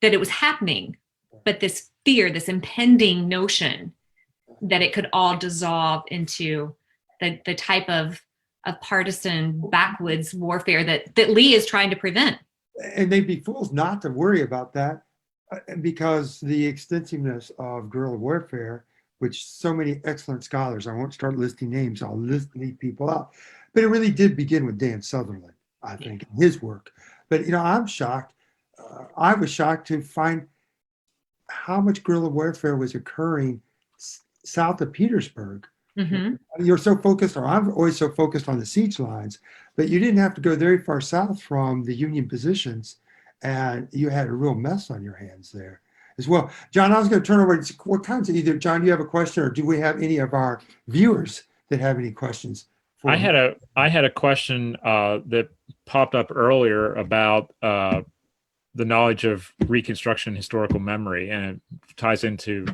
happening, but this fear, this impending notion that it could all dissolve into the type of partisan backwoods warfare that Lee is trying to prevent. And they'd be fools not to worry about that, because the extensiveness of guerrilla warfare, which so many excellent scholars, I won't start listing names, I'll leave people out, but it really did begin with Dan Sutherland, I think, in his work. But, you know, I'm shocked. I was shocked to find how much guerrilla warfare was occurring south of Petersburg. Mm-hmm. You're so focused, or I'm always so focused on the siege lines, but you didn't have to go very far south from the Union positions, and you had a real mess on your hands there as well. John, I was going to turn over and see what kinds of, either John, do you have a question, or do we have any of our viewers that have any questions? I had a question that popped up earlier about the knowledge of Reconstruction historical memory, and it ties into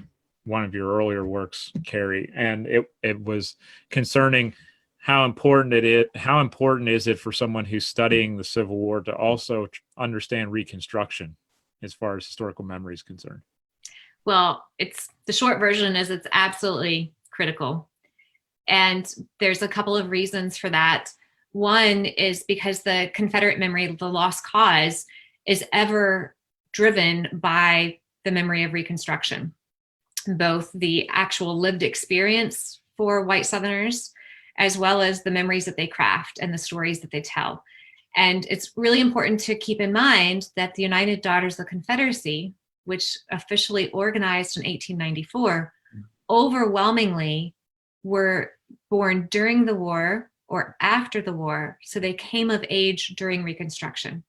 one of your earlier works, Carrie, and it was concerning how important is it for someone who's studying the Civil War to also understand Reconstruction as far as historical memory is concerned? Well, the short version is it's absolutely critical. And there's a couple of reasons for that. One is because the Confederate memory, the lost cause, is ever driven by the memory of Reconstruction, both the actual lived experience for white Southerners, as well as the memories that they craft and the stories that they tell. And it's really important to keep in mind that the United Daughters of the Confederacy, which officially organized in 1894, overwhelmingly were born during the war or after the war, so they came of age during Reconstruction.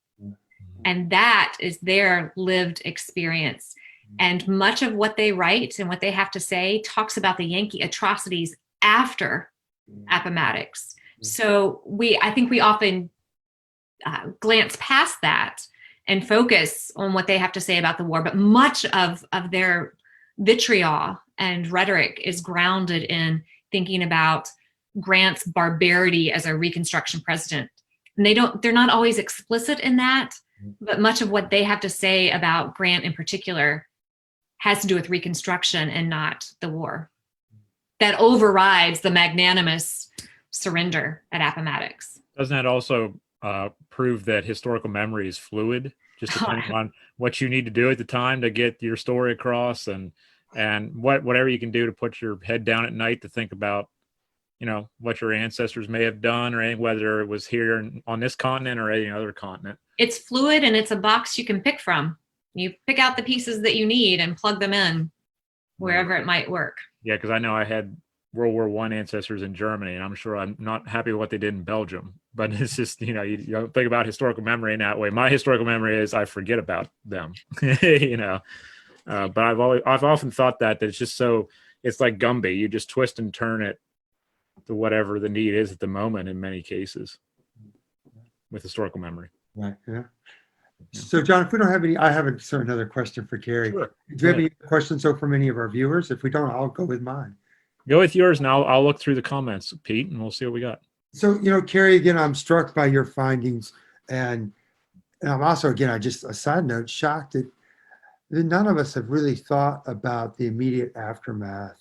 And that is their lived experience. And much of what they write and what they have to say talks about the Yankee atrocities after Appomattox. So I think we often glance past that and focus on what they have to say about the war, but much of their vitriol and rhetoric is grounded in thinking about Grant's barbarity as a Reconstruction president. And they're not always explicit in that, but much of what they have to say about Grant in particular has to do with Reconstruction and not the war. That overrides the magnanimous surrender at Appomattox. Doesn't that also prove that historical memory is fluid, just depending on what you need to do at the time to get your story across, and whatever you can do to put your head down at night to think about what your ancestors may have done, or whether it was here on this continent or any other continent. It's fluid, and it's a box you can pick from. You pick out the pieces that you need and plug them in wherever it might work. Yeah, because I know I had World War I ancestors in Germany, and I'm sure I'm not happy with what they did in Belgium. But it's just, you don't think about historical memory in that way. My historical memory is I forget about them, But I've often thought that it's just it's like Gumby. You just twist and turn it to whatever the need is at the moment in many cases with historical memory. Right. Yeah. So, John, if we don't have any, I have another question for Carrie. Sure. Do you have any questions from any of our viewers? If we don't, I'll go with mine. Go with yours, and I'll look through the comments, Pete, and we'll see what we got. So, Carrie, again, I'm struck by your findings, and I'm also, again, a side note, shocked that none of us have really thought about the immediate aftermath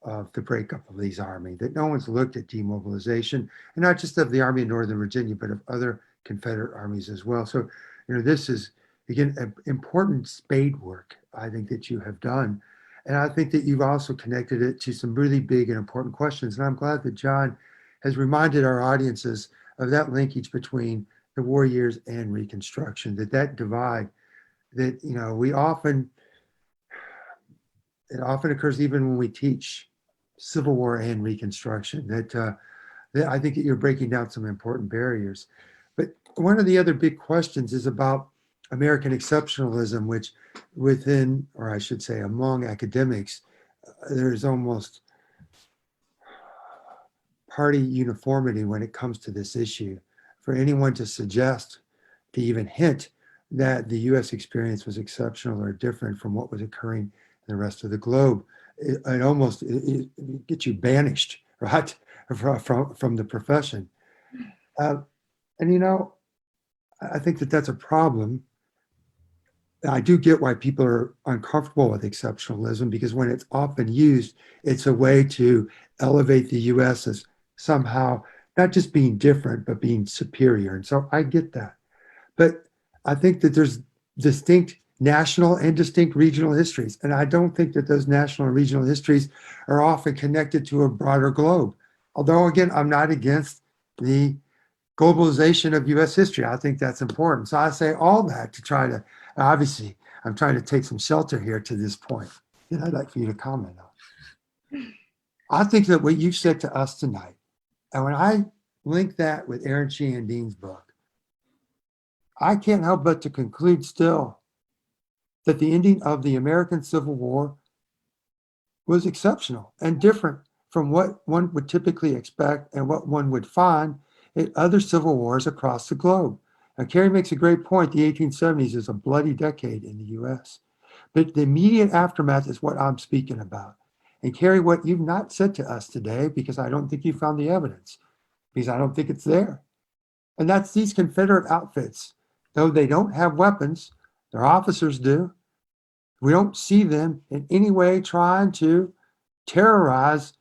of the breakup of these armies, that no one's looked at demobilization, and not just of the Army of Northern Virginia, but of other Confederate armies as well. So, this is, again, important spade work, I think, that you have done. And I think that you've also connected it to some really big and important questions. And I'm glad that John has reminded our audiences of that linkage between the war years and Reconstruction, that divide, that, it often occurs even when we teach Civil War and Reconstruction, that I think that you're breaking down some important barriers. But one of the other big questions is about American exceptionalism, which within, or I should say among academics, there's almost party uniformity when it comes to this issue. For anyone to suggest, to even hint that the US experience was exceptional or different from what was occurring in the rest of the globe, it almost gets you banished, right, from the profession. And I think that that's a problem. I do get why people are uncomfortable with exceptionalism, because when it's often used, it's a way to elevate the US as somehow not just being different, but being superior. And so I get that. But I think that there's distinct national and distinct regional histories. And I don't think that those national and regional histories are often connected to a broader globe. Although, again, I'm not against the globalization of US history. I think that's important. So I say all that to try to, obviously, I'm trying to take some shelter here to this point that I'd like for you to comment on. I think that what you've said to us tonight, and when I link that with Aaron Chiandine's book, I can't help but to conclude still that the ending of the American Civil War was exceptional and different from what one would typically expect and what one would find in other civil wars across the globe. Now, Carrie makes a great point. The 1870s is a bloody decade in the US. But the immediate aftermath is what I'm speaking about. And Carrie, what you've not said to us today, because I don't think you found the evidence, because I don't think it's there. And that's these Confederate outfits. Though they don't have weapons, their officers do. We don't see them in any way trying to terrorize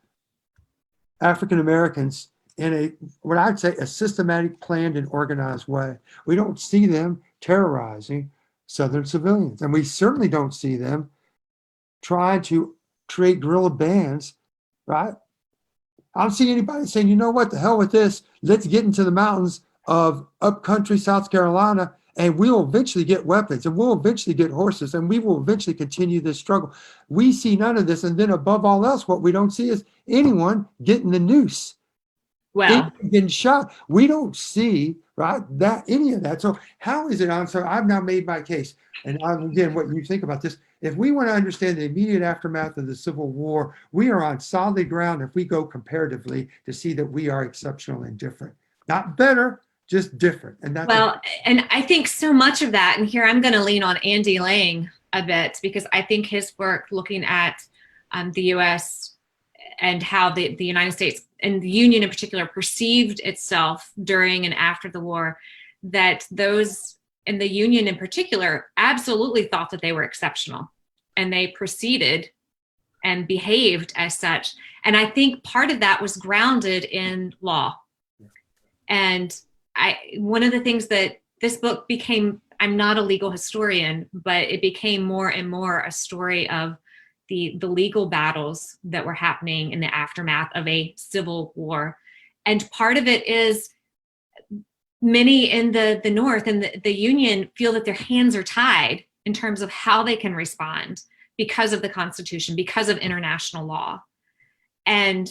African Americans in what I'd say, a systematic, planned, and organized way. We don't see them terrorizing Southern civilians. And we certainly don't see them trying to create guerrilla bands, right? I don't see anybody saying, you know what, the hell with this. Let's get into the mountains of upcountry South Carolina, and we'll eventually get weapons, and we'll eventually get horses, and we will eventually continue this struggle. We see none of this. And then above all else, what we don't see is anyone getting the noose. Well, Getting shot. We don't see, right, that any of that. So how is it on? So I've now made my case. And again, what you think about this, if we want to understand the immediate aftermath of the Civil War, we are on solid ground if we go comparatively to see that we are exceptional and different. Not better, just different. And that's and I think so much of that, and here I'm going to lean on Andy Lang a bit, because I think his work looking at the US and how the United States and the Union in particular perceived itself during and after the war, that those in the Union in particular absolutely thought that they were exceptional, and they proceeded and behaved as such. And I think part of that was grounded in law. And one of the things that this book became, I'm not a legal historian, but it became more and more a story of the legal battles that were happening in the aftermath of a civil war. And part of it is many in the North and the Union feel that their hands are tied in terms of how they can respond because of the Constitution, because of international law. And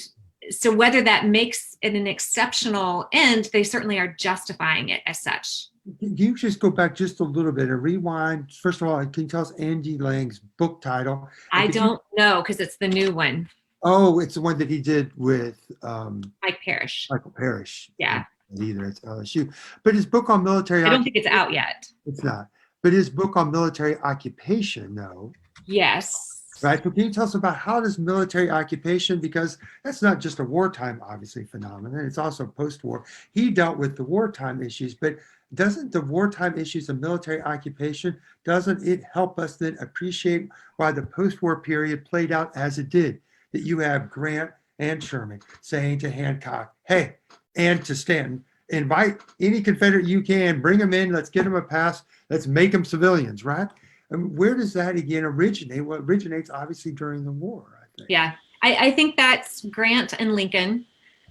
so whether that makes it an exceptional end, they certainly are justifying it as such. Can you just go back just a little bit and rewind? First of all, can you tell us Andy Lang's book title? I don't know, because it's the new one. Oh, it's the one that he did with Mike Parrish. Michael Parrish. Yeah. Either it's LSU. But his book on military I don't think it's out yet. It's not. But his book on military occupation, no. Yes. Right. But can you tell us about how does military occupation, because that's not just a wartime, obviously, phenomenon. It's also post-war. He dealt with the wartime issues, but doesn't the wartime issues of military occupation, doesn't it help us then appreciate why the post-war period played out as it did? That you have Grant and Sherman saying to Hancock, hey, and to Stanton, invite any Confederate you can, bring them in, let's get them a pass, let's make them civilians, right? I mean, where does that again originate? Well, it originates obviously during the war, I think. Yeah, I think that's Grant and Lincoln.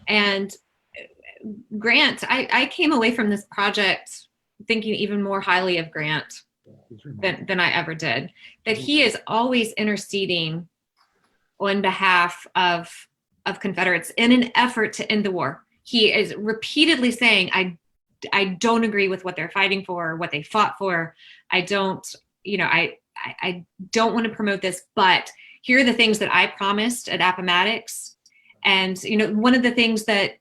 And Grant, I came away from this project thinking even more highly of Grant than I ever did. That he is always interceding on behalf of Confederates in an effort to end the war. He is repeatedly saying, I don't agree with what they're fighting for, what they fought for. I don't want to promote this, but here are the things that I promised at Appomattox. And, one of the things that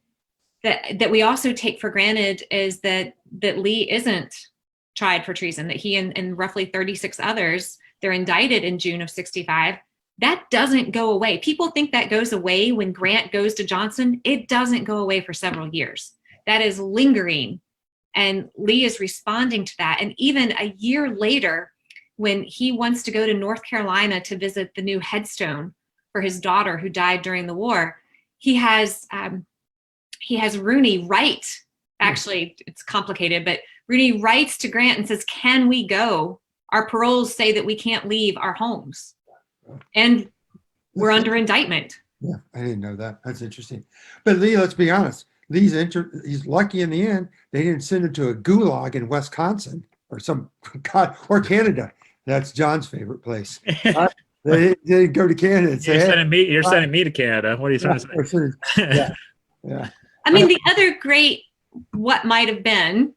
we also take for granted is that Lee isn't tried for treason, that he and roughly 36 others, they're indicted in June of 65. That doesn't go away. People think that goes away when Grant goes to Johnson. It doesn't go away for several years. That is lingering. And Lee is responding to that. And even a year later, when he wants to go to North Carolina to visit the new headstone for his daughter who died during the war, he has Rooney write. Actually, it's complicated, but Rooney writes to Grant and says, "Can we go? Our paroles say that we can't leave our homes, and we're under indictment." Yeah, I didn't know that. That's interesting. But Lee, let's be honest. He's lucky in the end. They didn't send him to a gulag in Wisconsin or or Canada. That's John's favorite place. They didn't go to Canada and say, you're sending me to Canada. What are you trying to say? Yeah. I mean, the other great what might have been,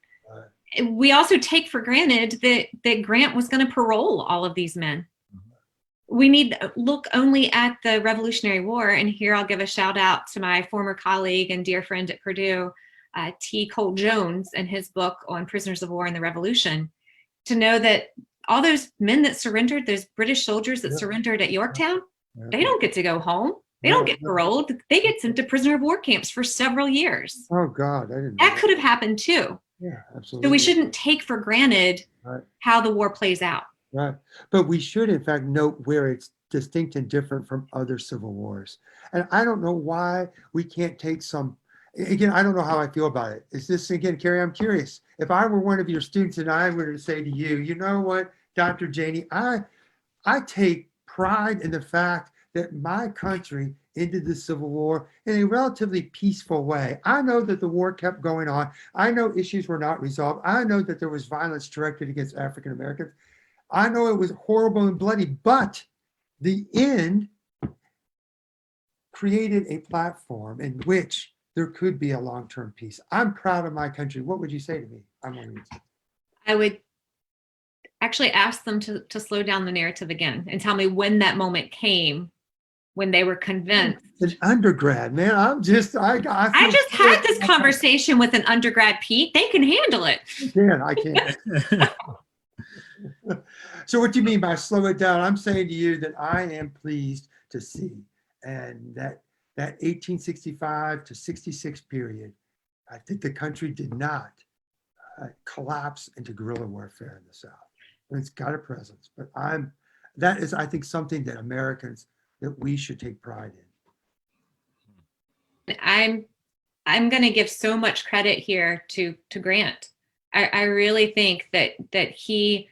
we also take for granted that Grant was going to parole all of these men. We need look only at the Revolutionary War. And here I'll give a shout out to my former colleague and dear friend at Purdue, T. Cole Jones, and his book on prisoners of war in the Revolution, to know that all those men that surrendered, those British soldiers that surrendered at Yorktown, they don't get to go home. They don't get paroled. They get sent to prisoner of war camps for several years. Oh God, I didn't know that could have happened too. Yeah, absolutely. So we shouldn't take for granted how the war plays out. Right. But we should, in fact, note where it's distinct and different from other civil wars. And I don't know why we can't take some, again, I don't know how I feel about it. Is this, again, Carrie, I'm curious. If I were one of your students and I were to say to you, you know what, Dr. Janney, I take pride in the fact that my country ended the Civil War in a relatively peaceful way. I know that the war kept going on. I know issues were not resolved. I know that there was violence directed against African Americans. I know it was horrible and bloody, but the end created a platform in which there could be a long-term peace. I'm proud of my country. What would you say to me? I would actually ask them to slow down the narrative again and tell me when that moment came, when they were convinced. An undergrad, man. I just had this conversation with an undergrad, Pete. They can handle it. I can. So what do you mean by slow it down? I'm saying to you that I am pleased to see, and that 1865 to 66 period, I think the country did not collapse into guerrilla warfare in the South. And it's got a presence, but that is, I think, something that Americans, that we should take pride in. I'm going to give so much credit here to Grant. I really think that he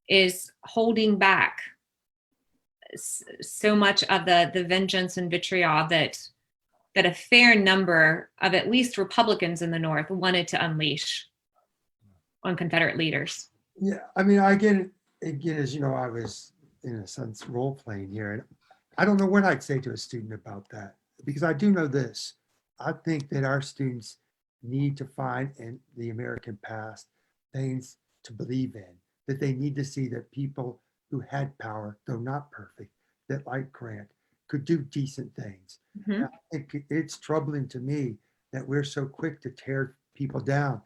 is holding back so much of the vengeance and vitriol that a fair number of at least Republicans in the North wanted to unleash on Confederate leaders. Yeah, I mean, again, as you know, I was in a sense role playing here, and I don't know what I'd say to a student about that, because I do know this. I think that our students need to find in the American past things to believe in, that they need to see that people who had power, though not perfect, that like Grant, could do decent things. Mm-hmm. I think it's troubling to me that we're so quick to tear people down.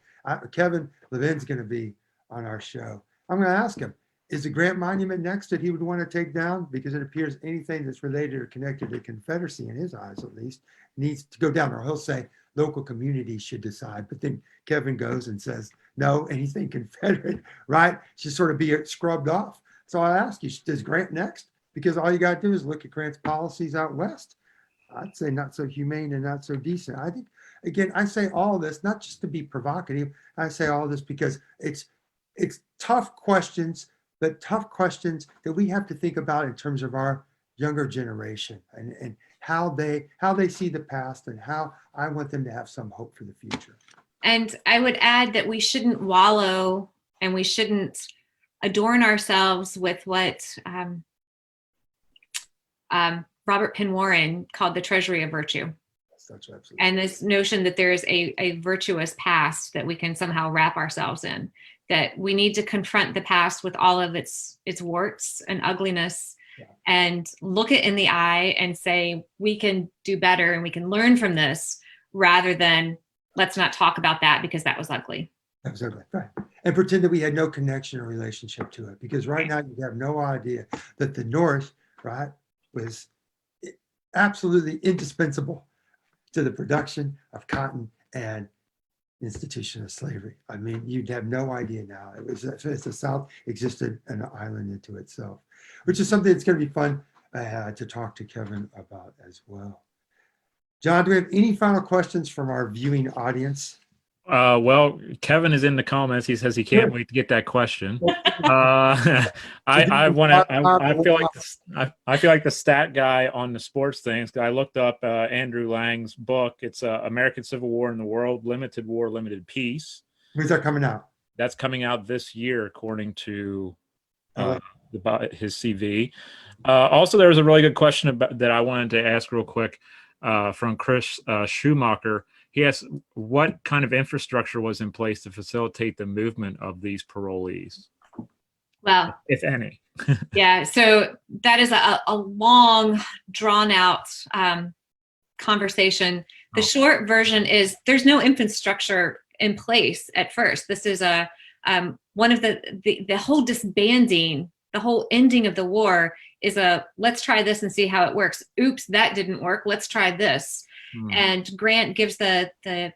Kevin Levin's going to be on our show. I'm going to ask him, is the Grant Monument next that he would want to take down? Because it appears anything that's related or connected to Confederacy, in his eyes at least, needs to go down. Or he'll say local communities should decide. But then Kevin goes and says, no, anything Confederate, right, should sort of be scrubbed off. So I ask you, does Grant next? Because all you got to do is look at Grant's policies out west. I'd say not so humane and not so decent. I think, again, I say all this, not just to be provocative. I say all this because it's tough questions, but tough questions that we have to think about in terms of our younger generation and how they see the past and how I want them to have some hope for the future. And I would add that we shouldn't wallow and we shouldn't adorn ourselves with what Robert Penn Warren called the treasury of virtue. And this notion that there is a virtuous past that we can somehow wrap ourselves in, that we need to confront the past with all of its warts and ugliness, and look it in the eye and say, we can do better and we can learn from this, rather than let's not talk about that because that was ugly. That was ugly, right. And pretend that we had no connection or relationship to it. Because right now you have no idea that the North, right, was absolutely indispensable to the production of cotton and institution of slavery. I mean, you'd have no idea now. The South existed an island into itself, which is something that's going to be fun to talk to Kevin about as well. John, do we have any final questions from our viewing audience? Well, Kevin is in the comments. He says he can't wait to get that question. I feel like the stat guy on the sports things. I looked up Andrew Lang's book. It's American Civil War in the World: Limited War, Limited Peace. When's that coming out? That's coming out this year, according to his CV. Also, there was a really good question that I wanted to ask real quick from Chris Schumacher. He asked, what kind of infrastructure was in place to facilitate the movement of these parolees? Well, if any. Yeah, so that is a long, drawn-out conversation. The short version is there's no infrastructure in place at first. This is one of the whole disbanding, the whole ending of the war is let's try this and see how it works. Oops, that didn't work. Let's try this. And Grant gives the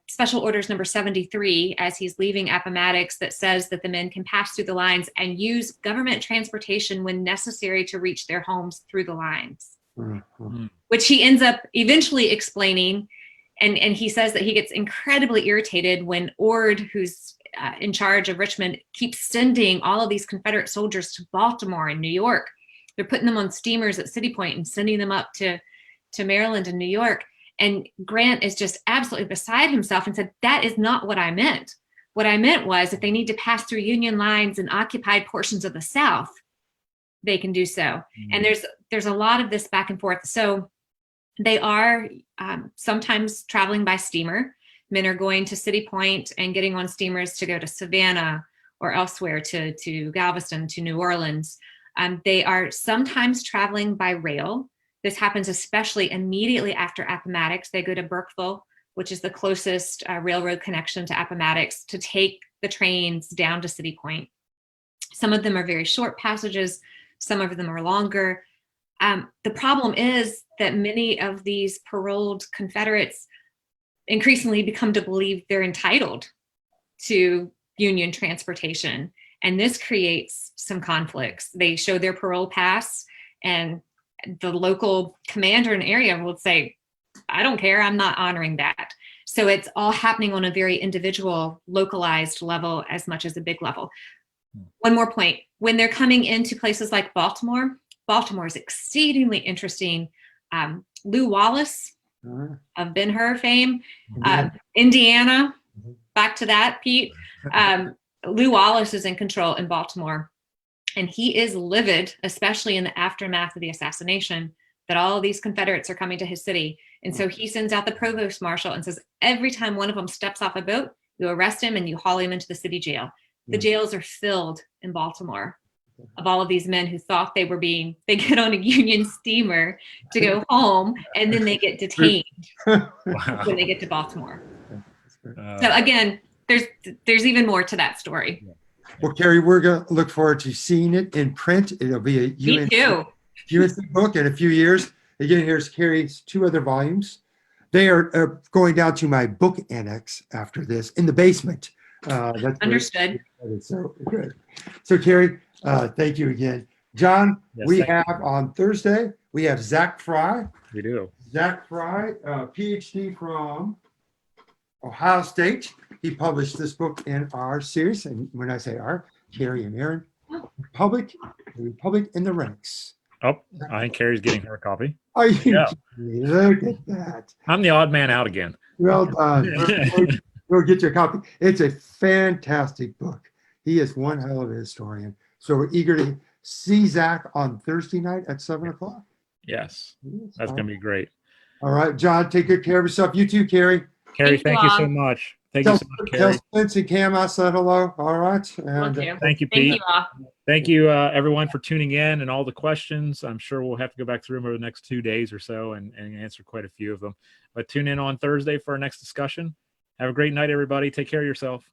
special orders number 73 as he's leaving Appomattox that says that the men can pass through the lines and use government transportation when necessary to reach their homes through the lines, which he ends up eventually explaining. And he says that he gets incredibly irritated when Ord, who's in charge of Richmond, keeps sending all of these Confederate soldiers to Baltimore and New York. They're putting them on steamers at City Point and sending them up to Maryland and New York. And Grant is just absolutely beside himself and said, that is not what I meant. What I meant was if they need to pass through Union lines and occupied portions of the South, they can do so. And there's a lot of this back and forth. So they are sometimes traveling by steamer. Men are going to City Point and getting on steamers to go to Savannah or elsewhere, to Galveston, to New Orleans. They are sometimes traveling by rail. This happens especially immediately after Appomattox. They go to Burkeville, which is the closest railroad connection to Appomattox, to take the trains down to City Point. Some of them are very short passages. Some of them are longer. The problem is that many of these paroled Confederates increasingly become to believe they're entitled to Union transportation. And this creates some conflicts. They show their parole pass, and the local commander in the area will say, I don't care, I'm not honoring that. So it's all happening on a very individual, localized level as much as a big level. One more point, when they're coming into places like Baltimore, Baltimore is exceedingly interesting. Lew Wallace of Ben-Hur fame, Indiana. Back to that, Pete. Lew Wallace is in control in Baltimore, and he is livid, especially in the aftermath of the assassination, that all of these Confederates are coming to his city. And so he sends out the provost marshal and says, every time one of them steps off a boat, you arrest him and you haul him into the city jail. The jails are filled in Baltimore of all of these men who thought they get on a Union steamer to go home, and then they get detained when they get to Baltimore. So again, there's even more to that story. Well, Carrie, we're going to look forward to seeing it in print. It'll be a UNC book in a few years. Again, here's Carrie's 2 other volumes. They are going down to my book annex after this in the basement. That's understood. So good. So Carrie, thank you again. John, Yes, we have on Thursday, we have Zach Fry. We do. Zach Fry, PhD from Ohio State. He published this book in our series. And when I say our, Carrie and Aaron, the Republic in the Ranks. Oh, I think Carrie's getting her a copy. Are you? Look at that. I'm the odd man out again. Well done. We'll get you a copy. It's a fantastic book. He is one hell of a historian. So we're eager to see Zach on Thursday night at 7:00. Yes, that's going to be great. All right, John, take good care of yourself. You too, Carrie. Carrie, thank you so much. Thank you so much, Carrie. Tell Spence and Cam I said hello. All right. And, thank you, Pete. Thank you, everyone, for tuning in and all the questions. I'm sure we'll have to go back through them over the next 2 days or so and answer quite a few of them. But tune in on Thursday for our next discussion. Have a great night, everybody. Take care of yourself.